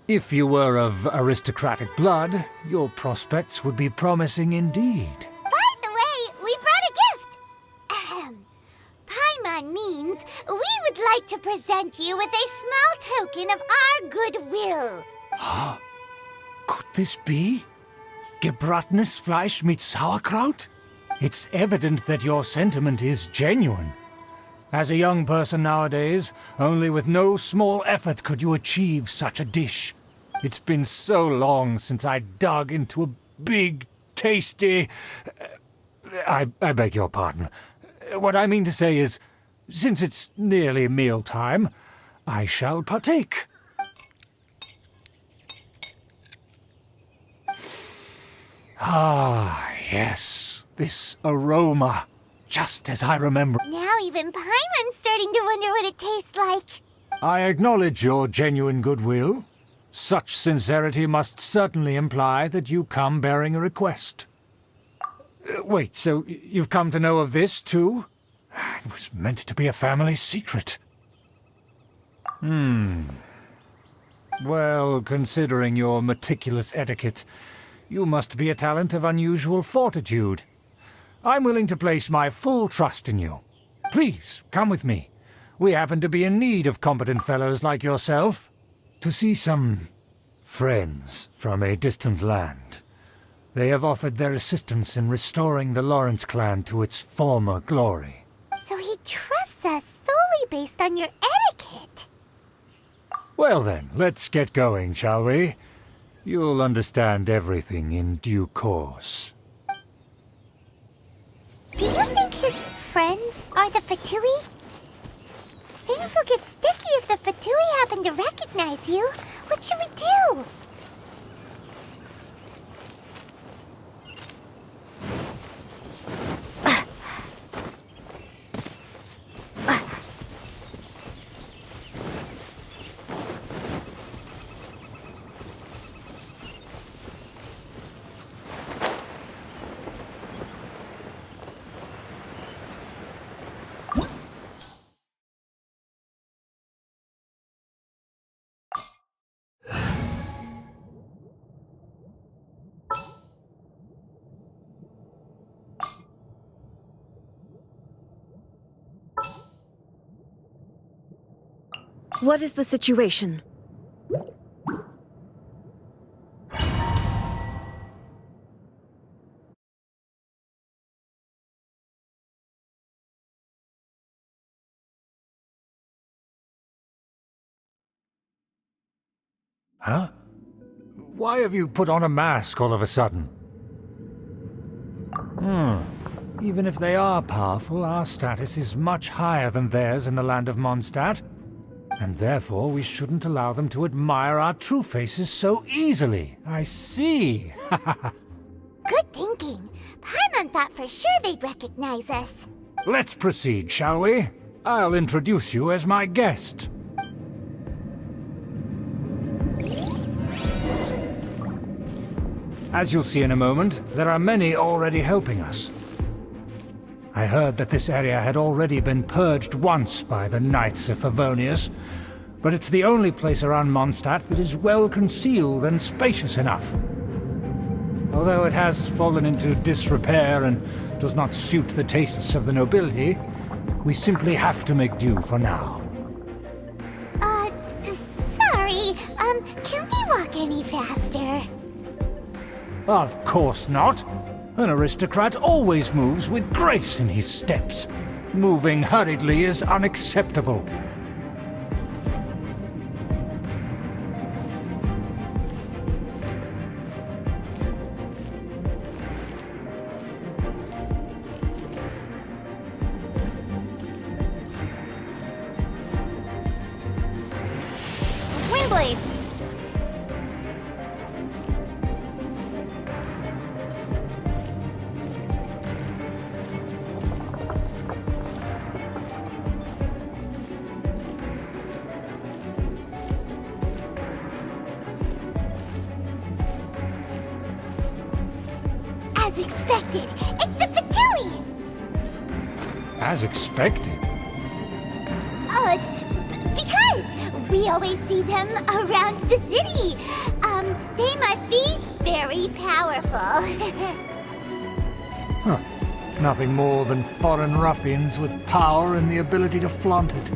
[SPEAKER 3] If you were of aristocratic blood, your prospects would be promising indeed.
[SPEAKER 2] By the way, we brought a gift. Ahem. Paimon means we would like to present you with a small token of our goodwill.
[SPEAKER 3] Could this be? Gebratenes Fleisch mit Sauerkraut? It's evident that your sentiment is genuine. As a young person nowadays, only with no small effort could you achieve such a dish. It's been so long since I dug into a big, tasty... I beg your pardon. What I mean to say is, since it's nearly mealtime, I shall partake. Ah, yes, this aroma, just as I remember.
[SPEAKER 2] Now even Paimon's starting to wonder what it tastes like.
[SPEAKER 3] I acknowledge your genuine goodwill. Such sincerity must certainly imply that you come bearing a request. Wait, so you've come to know of this, too? It was meant to be a family secret. Well, considering your meticulous etiquette, you must be a talent of unusual fortitude. I'm willing to place my full trust in you. Please, come with me. We happen to be in need of competent fellows like yourself. To see some friends from a distant land. They have offered their assistance in restoring the Lawrence clan to its former glory.
[SPEAKER 2] So he trusts us solely based on your etiquette.
[SPEAKER 3] Well then, let's get going, shall we? You'll understand everything in due course.
[SPEAKER 2] Do you think his friends are the Fatui? Things will get sticky if the Fatui happen to recognize you. What should we do?
[SPEAKER 8] What is the situation?
[SPEAKER 3] Huh? Why have you put on a mask all of a sudden? Even if they are powerful, our status is much higher than theirs in the land of Mondstadt. And therefore we shouldn't allow them to admire our true faces so easily. I see.
[SPEAKER 2] Good thinking. Paimon thought for sure they'd recognize us.
[SPEAKER 3] Let's proceed, shall we? I'll introduce you as my guest. As you'll see in a moment, there are many already helping us. I heard that this area had already been purged once by the Knights of Favonius, but it's the only place around Mondstadt that is well concealed and spacious enough. Although it has fallen into disrepair and does not suit the tastes of the nobility, we simply have to make do for now.
[SPEAKER 2] Sorry, Can we walk any faster?
[SPEAKER 3] Of course not. An aristocrat always moves with grace in his steps. Moving hurriedly is unacceptable.
[SPEAKER 4] Windblade!
[SPEAKER 2] As expected, it's the Fatui!
[SPEAKER 3] As expected.
[SPEAKER 2] Because we always see them around the city. They must be very powerful.
[SPEAKER 3] Huh. Nothing more than foreign ruffians with power and the ability to flaunt it.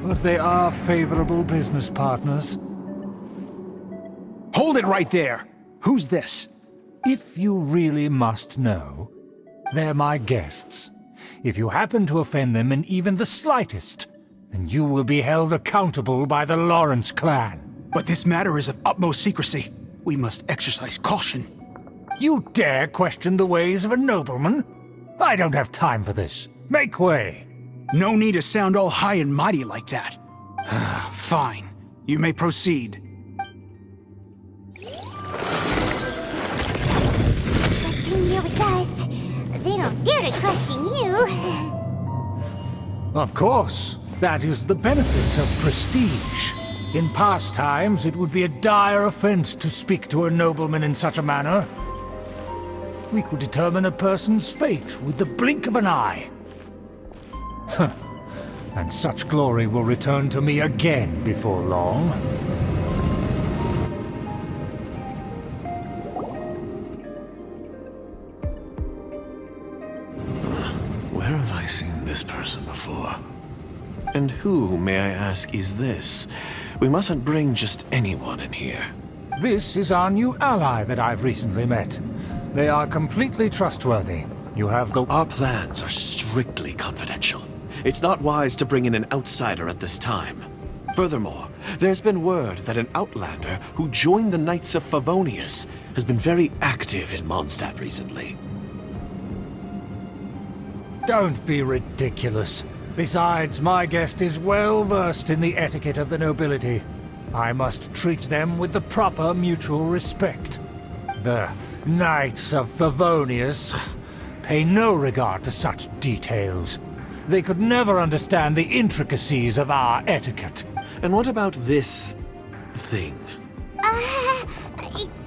[SPEAKER 3] But they are favorable business partners.
[SPEAKER 7] Hold it right there! Who's this?
[SPEAKER 3] If you really must know, they're my guests. If you happen to offend them in even the slightest, then you will be held accountable by the Lawrence clan.
[SPEAKER 7] But this matter is of utmost secrecy. We must exercise caution.
[SPEAKER 3] You dare question the ways of a nobleman? I don't have time for this. Make way.
[SPEAKER 7] No need to sound all high and mighty like that. Fine. You may proceed.
[SPEAKER 2] Come here with us. They don't dare to question you.
[SPEAKER 3] Of course. That is the benefit of prestige. In past times, it would be a dire offense to speak to a nobleman in such a manner. We could determine a person's fate with the blink of an eye. Huh. And such glory will return to me again before long.
[SPEAKER 10] Where have I seen this person before? And who, may I ask, is this? We mustn't bring just anyone in here.
[SPEAKER 3] This is our new ally that I've recently met. They are completely trustworthy. You have the...
[SPEAKER 10] Our plans are strictly confidential. It's not wise to bring in an outsider at this time. Furthermore, there's been word that an outlander who joined the Knights of Favonius has been very active in Mondstadt recently.
[SPEAKER 3] Don't be ridiculous. Besides, my guest is well versed in the etiquette of the nobility. I must treat them with the proper mutual respect. The Knights of Favonius pay no regard to such details. They could never understand the intricacies of our etiquette.
[SPEAKER 10] And what about this thing?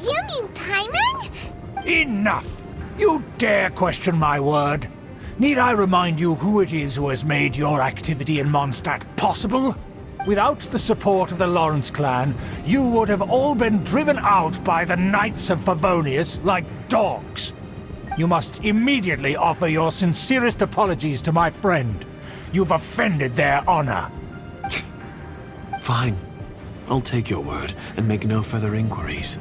[SPEAKER 2] You mean Paimon?
[SPEAKER 3] Enough! You dare question my word? Need I remind you who it is who has made your activity in Mondstadt possible? Without the support of the Lawrence clan, you would have all been driven out by the Knights of Favonius like dogs. You must immediately offer your sincerest apologies to my friend. You've offended their honor.
[SPEAKER 10] Fine. I'll take your word and make no further inquiries.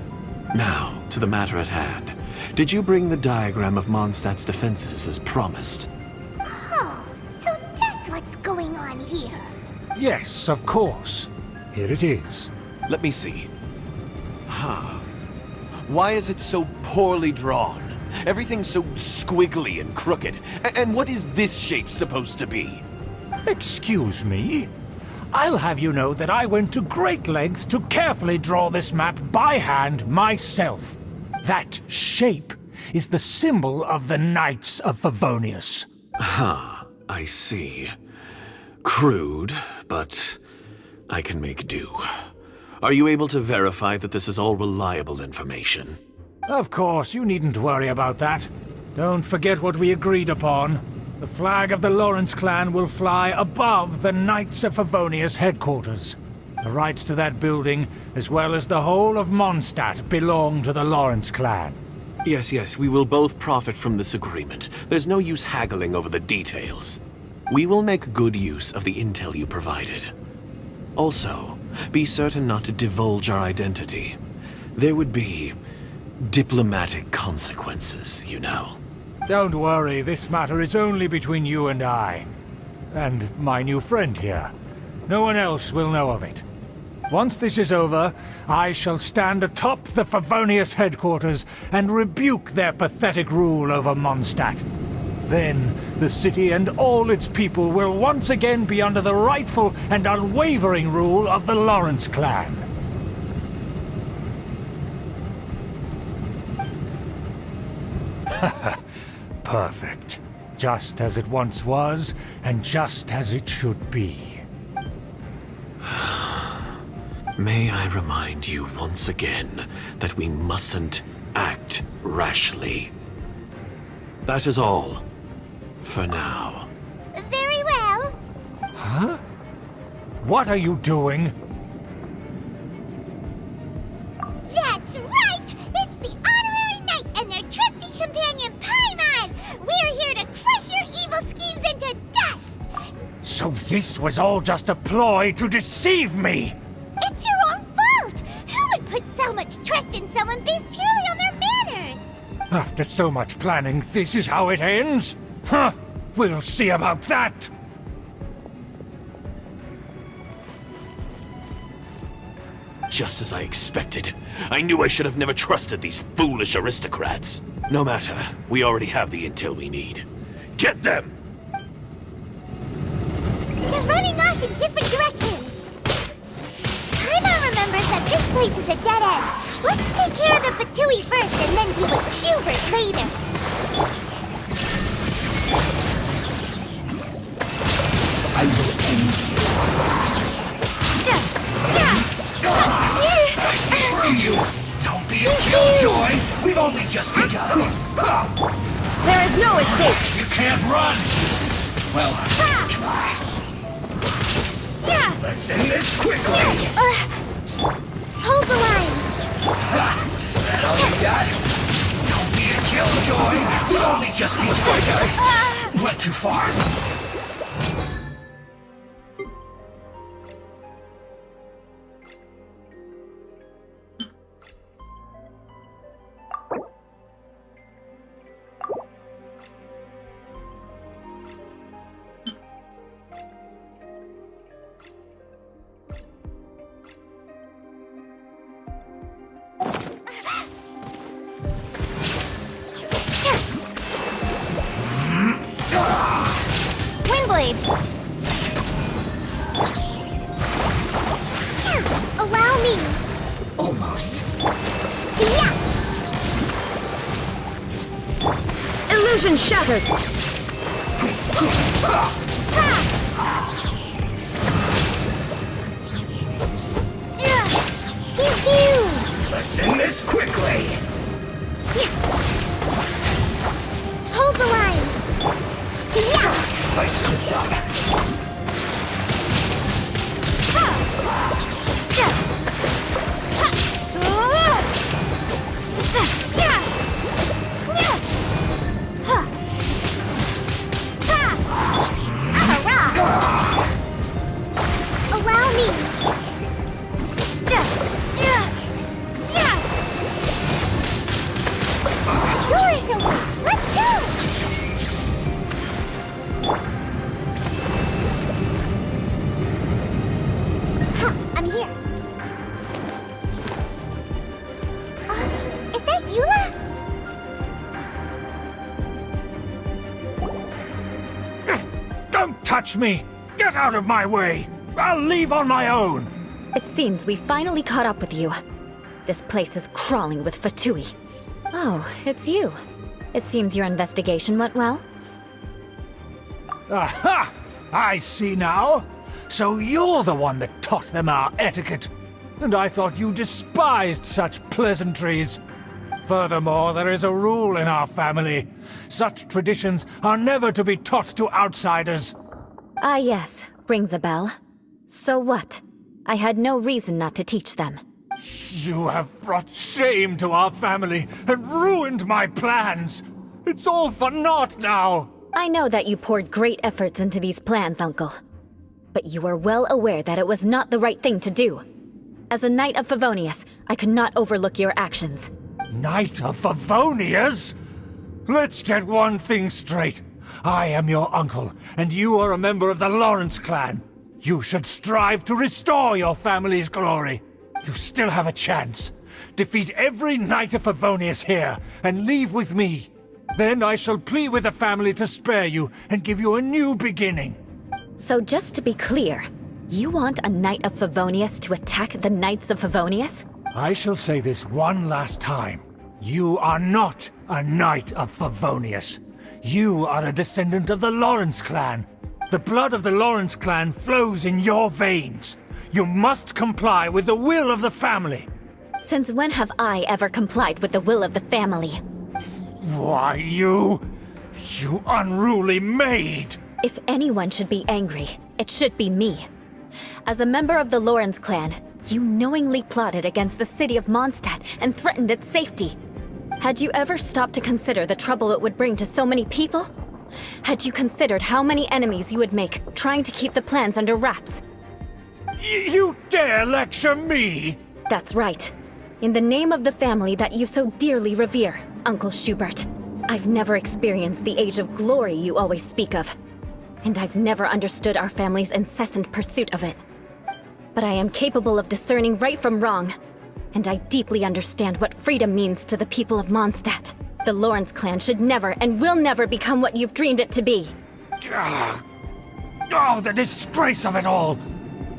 [SPEAKER 10] Now, to the matter at hand. Did you bring the diagram of Mondstadt's defenses as promised?
[SPEAKER 2] Oh, so that's what's going on here.
[SPEAKER 3] Yes, of course. Here it is.
[SPEAKER 10] Let me see. Why is it so poorly drawn? Everything's so squiggly and crooked. And what is this shape supposed to be?
[SPEAKER 3] Excuse me? I'll have you know that I went to great lengths to carefully draw this map by hand myself. That shape is the symbol of the Knights of Favonius.
[SPEAKER 10] I see. Crude, but I can make do. Are you able to verify that this is all reliable information?
[SPEAKER 3] Of course, you needn't worry about that. Don't forget what we agreed upon. The flag of the Lawrence clan will fly above the Knights of Favonius headquarters. The rights to that building, as well as the whole of Mondstadt, belong to the Lawrence clan.
[SPEAKER 10] Yes, we will both profit from this agreement. There's no use haggling over the details. We will make good use of the intel you provided. Also, be certain not to divulge our identity. There would be diplomatic consequences, you know.
[SPEAKER 3] Don't worry, this matter is only between you and I. And my new friend here. No one else will know of it. Once this is over, I shall stand atop the Favonius headquarters and rebuke their pathetic rule over Mondstadt. Then, the city and all its people will once again be under the rightful and unwavering rule of the Lawrence clan. Perfect. Just as it once was, and just as it should be.
[SPEAKER 10] May I remind you once again that we mustn't act rashly. That is all. For now.
[SPEAKER 2] Very well.
[SPEAKER 3] Huh? What are you doing?
[SPEAKER 2] That's right! It's the Honorary Knight and their trusty companion Paimon! We're here to crush your evil schemes into dust!
[SPEAKER 3] So this was all just a ploy to deceive me!
[SPEAKER 2] It's your own fault! Who would put so much trust in someone based purely on their manners?
[SPEAKER 3] After so much planning, this is how it ends? Huh! We'll see about that!
[SPEAKER 10] Just as I expected. I knew I should have never trusted these foolish aristocrats. No matter, we already have the intel we need. Get them!
[SPEAKER 2] They're running off in different directions. Paimon remembers that this place is a dead end. Let's take care of the Fatui first and then deal with Schubert later.
[SPEAKER 3] I will end
[SPEAKER 11] I screw you! Don't be a killjoy! We've only just begun!
[SPEAKER 8] There is no escape!
[SPEAKER 11] You can't run! Well, let's end this quickly!
[SPEAKER 2] Hold the line!
[SPEAKER 11] That all you got? Don't be a killjoy! We've only just begun! Went too far.
[SPEAKER 2] Windblade! Allow me!
[SPEAKER 11] Almost.
[SPEAKER 2] Yeah!
[SPEAKER 8] Illusion shattered!
[SPEAKER 11] Let's end this quickly!
[SPEAKER 2] Hold the line! Yeah!
[SPEAKER 11] I slipped up.
[SPEAKER 2] Allow me! Door is open! Let's go! I'm here. Is that Eula?
[SPEAKER 3] Don't touch me! Get out of my way! I'll leave on my own!
[SPEAKER 5] It seems we finally caught up with you. This place is crawling with Fatui. Oh, it's you. It seems your investigation went well.
[SPEAKER 3] Aha! I see now! So you're the one that taught them our etiquette! And I thought you despised such pleasantries! Furthermore, there is a rule in our family. Such traditions are never to be taught to outsiders.
[SPEAKER 5] Ah yes, rings a bell. So what? I had no reason not to teach them.
[SPEAKER 3] You have brought shame to our family and ruined my plans! It's all for naught now!
[SPEAKER 5] I know that you poured great efforts into these plans, Uncle. But you are well aware that it was not the right thing to do. As a Knight of Favonius, I could not overlook your actions.
[SPEAKER 3] Knight of Favonius? Let's get one thing straight. I am your uncle, and you are a member of the Lawrence clan. You should strive to restore your family's glory. You still have a chance. Defeat every Knight of Favonius here, and leave with me. Then I shall plead with the family to spare you and give you a new beginning.
[SPEAKER 5] So just to be clear, you want a Knight of Favonius to attack the Knights of Favonius?
[SPEAKER 3] I shall say this one last time. You are not a Knight of Favonius. You are a descendant of the Lawrence clan. The blood of the Lawrence clan flows in your veins. You must comply with the will of the family.
[SPEAKER 5] Since when have I ever complied with the will of the family?
[SPEAKER 3] Why, you unruly maid!
[SPEAKER 5] If anyone should be angry, it should be me. As a member of the Lawrence clan, you knowingly plotted against the city of Mondstadt and threatened its safety. Had you ever stopped to consider the trouble it would bring to so many people? Had you considered how many enemies you would make trying to keep the plans under wraps?
[SPEAKER 3] You dare lecture me?
[SPEAKER 5] That's right. In the name of the family that you so dearly revere, Uncle Schubert. I've never experienced the age of glory you always speak of. And I've never understood our family's incessant pursuit of it. But I am capable of discerning right from wrong. And I deeply understand what freedom means to the people of Mondstadt. The Lawrence clan should never and will never become what you've dreamed it to be.
[SPEAKER 3] Oh, the disgrace of it all!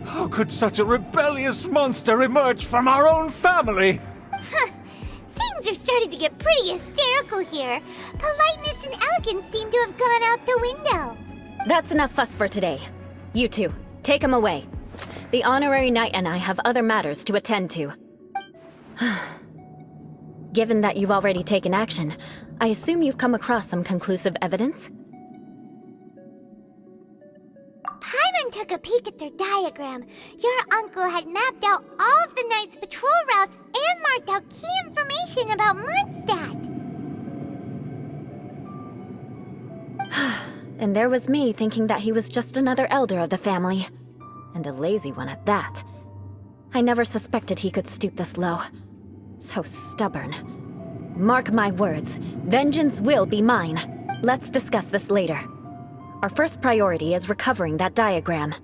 [SPEAKER 3] How could such a rebellious monster emerge from our own family?
[SPEAKER 2] Things are starting to get pretty hysterical here. Politeness and elegance seem to have gone out the window.
[SPEAKER 5] That's enough fuss for today. You two, take him away. The honorary knight and I have other matters to attend to. Given that you've already taken action, I assume you've come across some conclusive evidence?
[SPEAKER 2] Paimon took a peek at their diagram. Your uncle had mapped out all of the Knight's patrol routes and marked out key information about Mondstadt.
[SPEAKER 5] And there was me thinking that he was just another elder of the family. And a lazy one at that. I never suspected he could stoop this low. So stubborn. Mark my words, vengeance will be mine. Let's discuss this later. Our first priority is recovering that diagram.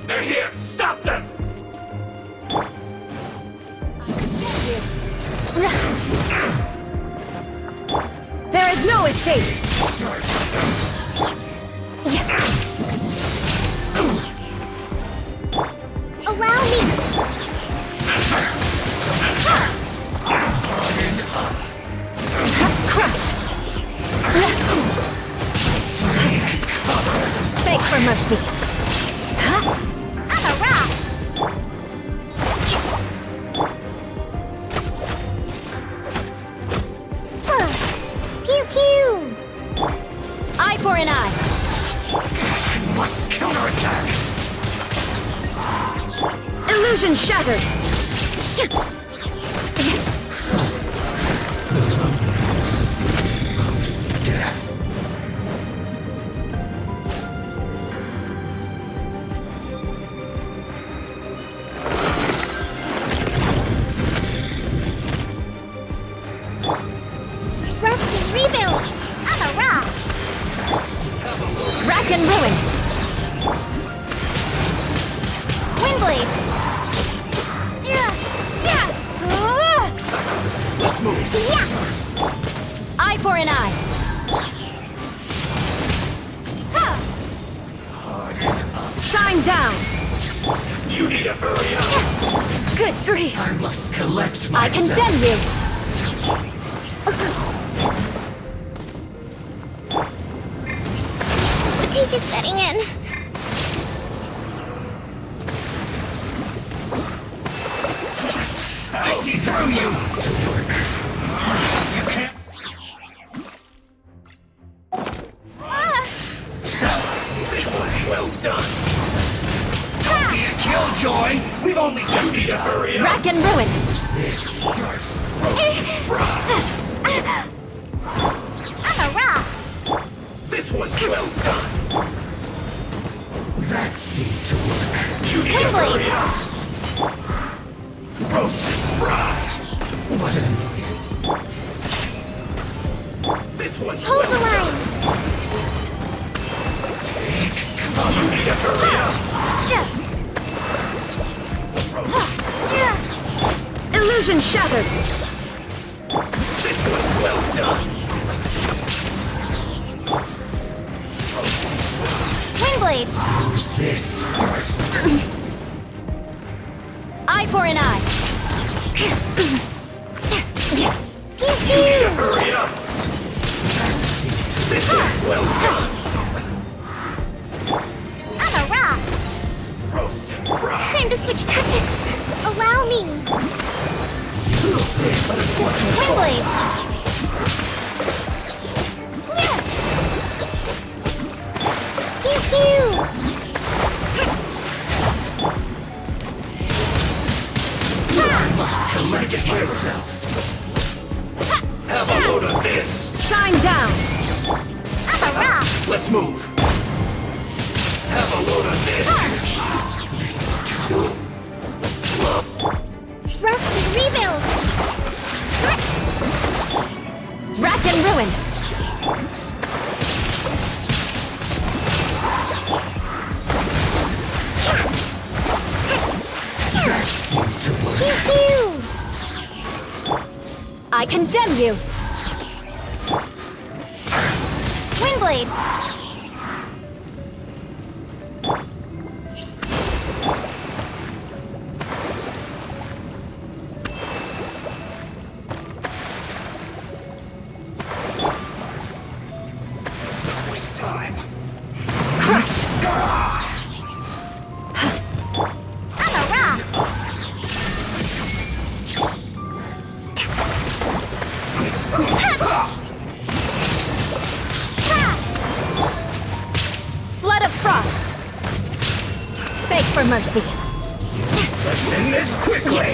[SPEAKER 11] They're here! Stop them!
[SPEAKER 8] There is no escape!
[SPEAKER 2] Allow me!
[SPEAKER 5] Crush! Beg for mercy.
[SPEAKER 2] On a rock! Pew pew!
[SPEAKER 5] Eye for an eye.
[SPEAKER 11] Must counterattack!
[SPEAKER 8] Illusion shattered!
[SPEAKER 11] Death.
[SPEAKER 2] Rest and rebuild! On a rock!
[SPEAKER 5] Rack and ruin.
[SPEAKER 2] Windblade! Yeah! Yeah!
[SPEAKER 8] Shine down!
[SPEAKER 11] You need to hurry up.
[SPEAKER 5] Good grief!
[SPEAKER 11] I must collect
[SPEAKER 5] I
[SPEAKER 11] myself.
[SPEAKER 5] condemn you!
[SPEAKER 2] Fatigue is setting in.
[SPEAKER 11] I see through you. You can't. This was well done. Don't be a killjoy. We've only just need to hurry up.
[SPEAKER 5] Rack and ruin!
[SPEAKER 11] This first. Frost.
[SPEAKER 2] I'm a rock.
[SPEAKER 11] This was well done. That seemed to work. You need to hurry up. Roast and fry. What an annoyance. This one's
[SPEAKER 2] Hold
[SPEAKER 11] well
[SPEAKER 2] the line.
[SPEAKER 11] done. Come on, you need to hurry up.
[SPEAKER 8] Illusion shattered!
[SPEAKER 11] This one's well done.
[SPEAKER 2] Windblade.
[SPEAKER 11] Who's this first?
[SPEAKER 5] Eye for an eye!
[SPEAKER 11] You need to hurry up. This one's well done.
[SPEAKER 2] I'm a rock.
[SPEAKER 11] Roast and fry.
[SPEAKER 2] Time to switch tactics. Allow me.
[SPEAKER 11] This unfortunate
[SPEAKER 2] Windblade. Yeah. Pew pew.
[SPEAKER 11] I must collect myself. Have a load of this.
[SPEAKER 8] Shine down!
[SPEAKER 2] I'm a rock.
[SPEAKER 11] Let's move. Have a load of this. This is too.
[SPEAKER 2] Rust and rebuild.
[SPEAKER 5] Rack and ruin!
[SPEAKER 11] That seemed to work.
[SPEAKER 2] Pew pew.
[SPEAKER 5] I condemn you!
[SPEAKER 2] Windblade.
[SPEAKER 11] Waste time.
[SPEAKER 5] Crush!
[SPEAKER 2] I'm a rock.
[SPEAKER 5] Flood of frost! Beg for mercy!
[SPEAKER 11] Let's end this quickly.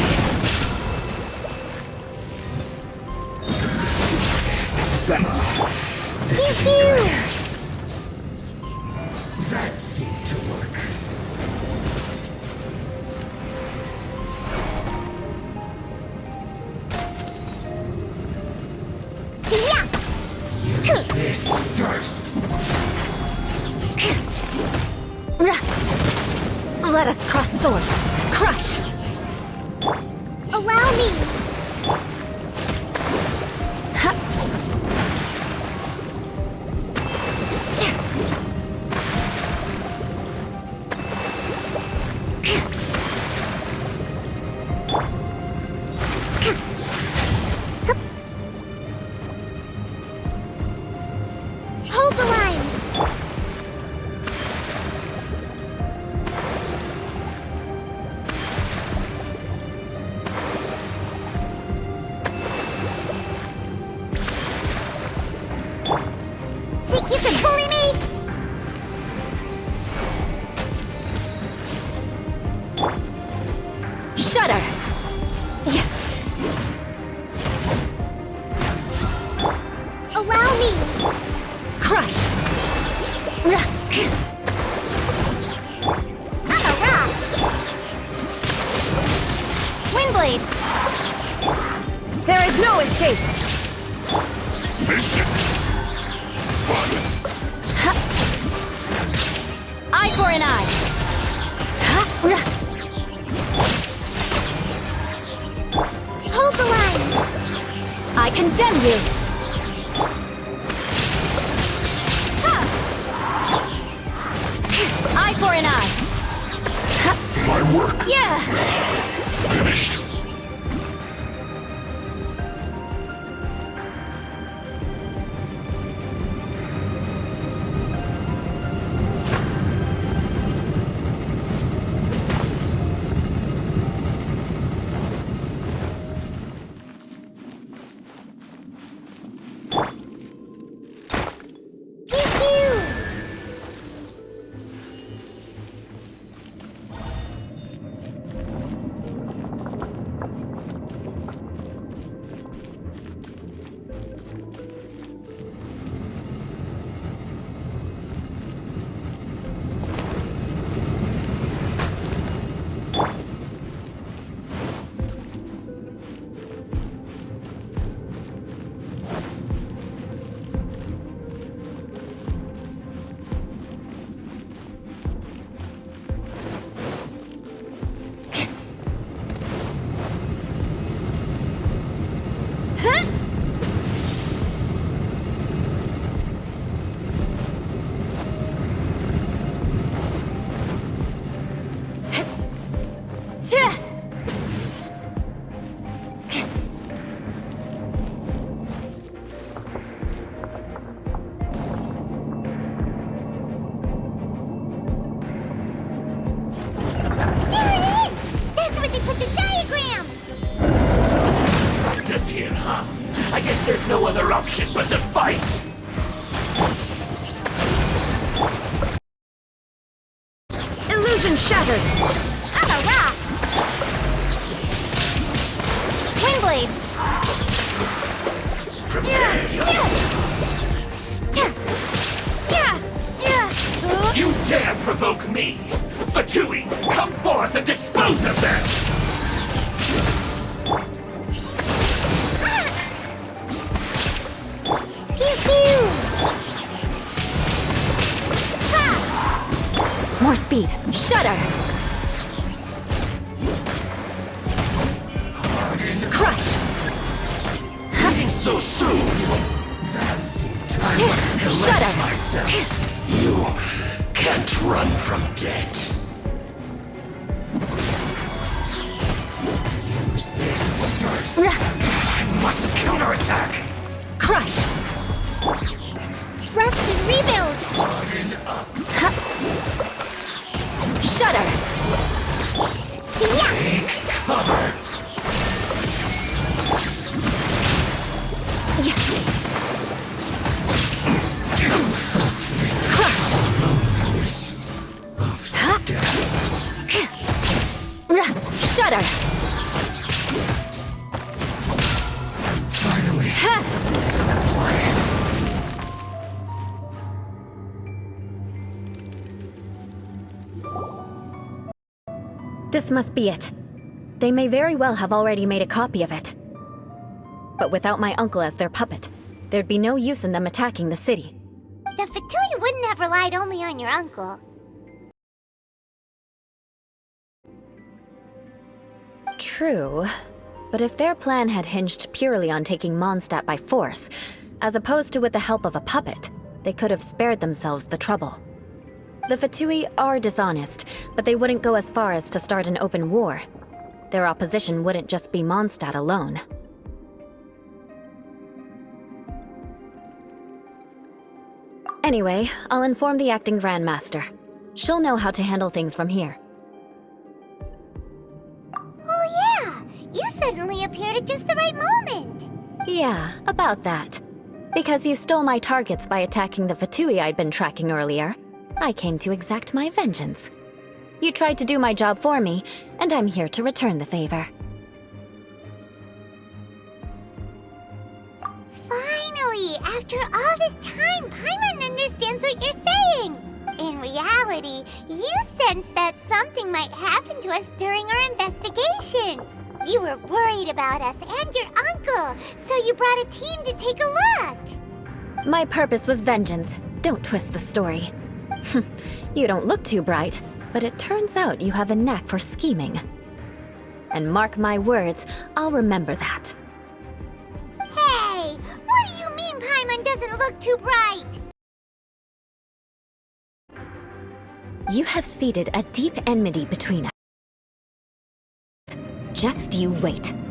[SPEAKER 11] This is better. This is good. That seemed to work.
[SPEAKER 2] Yeah.
[SPEAKER 11] Use this first.
[SPEAKER 5] Let us cross swords! Crush!
[SPEAKER 2] Allow me. Hold the line. Think you can bully me?
[SPEAKER 5] Shudder! Yeah.
[SPEAKER 2] Allow me.
[SPEAKER 5] Crush!
[SPEAKER 2] I'm a rock. Windblade.
[SPEAKER 8] There is no escape!
[SPEAKER 11] Mission. Fun.
[SPEAKER 5] Eye for an eye!
[SPEAKER 2] Hold the line.
[SPEAKER 5] I condemn you! Eye for an eye!
[SPEAKER 11] work.
[SPEAKER 5] Yeah!
[SPEAKER 11] Finished. Here, huh? I guess there's no other option but to fight!
[SPEAKER 8] Illusion shattered!
[SPEAKER 2] I'm a rock!
[SPEAKER 4] Wingblade!
[SPEAKER 11] Prepare yourself! You dare provoke me! Fatui, come forth and dispose of them!
[SPEAKER 5] More speed. Shudder! Crush!
[SPEAKER 11] Nothing so soon! Fancy. I must collect
[SPEAKER 5] Shudder!
[SPEAKER 11] myself. You can't run from death. Use this first. I must counterattack!
[SPEAKER 5] Crush!
[SPEAKER 2] Rest and rebuild!
[SPEAKER 11] Harden up.
[SPEAKER 5] Shudder!
[SPEAKER 11] Take cover!
[SPEAKER 5] Crush!
[SPEAKER 11] Of death.
[SPEAKER 5] Shudder!
[SPEAKER 11] Finally.
[SPEAKER 5] This must be it. They may very well have already made a copy of it. But without my uncle as their puppet, there'd be no use in them attacking the city.
[SPEAKER 2] The Fatui wouldn't have relied only on your uncle.
[SPEAKER 5] True. But if their plan had hinged purely on taking Mondstadt by force, as opposed to with the help of a puppet, they could have spared themselves the trouble. The Fatui are dishonest, but they wouldn't go as far as to start an open war. Their opposition wouldn't just be Mondstadt alone. Anyway, I'll inform the acting Grandmaster. She'll know how to handle things from here.
[SPEAKER 2] Oh yeah! You suddenly appeared at just the right moment!
[SPEAKER 5] Yeah, about that. Because you stole my targets by attacking the Fatui I'd been tracking earlier, I came to exact my vengeance. You tried to do my job for me, and I'm here to return the favor.
[SPEAKER 2] Finally! After all this time, Paimon understands what you're saying! In reality, you sensed that something might happen to us during our investigation! You were worried about us and your uncle, so you brought a team to take a look!
[SPEAKER 5] My purpose was vengeance. Don't twist the story. You don't look too bright, but it turns out you have a knack for scheming. And mark my words, I'll remember that.
[SPEAKER 2] Hey! What do you mean Paimon doesn't look too bright?
[SPEAKER 5] You have seeded a deep enmity between us. Just you wait.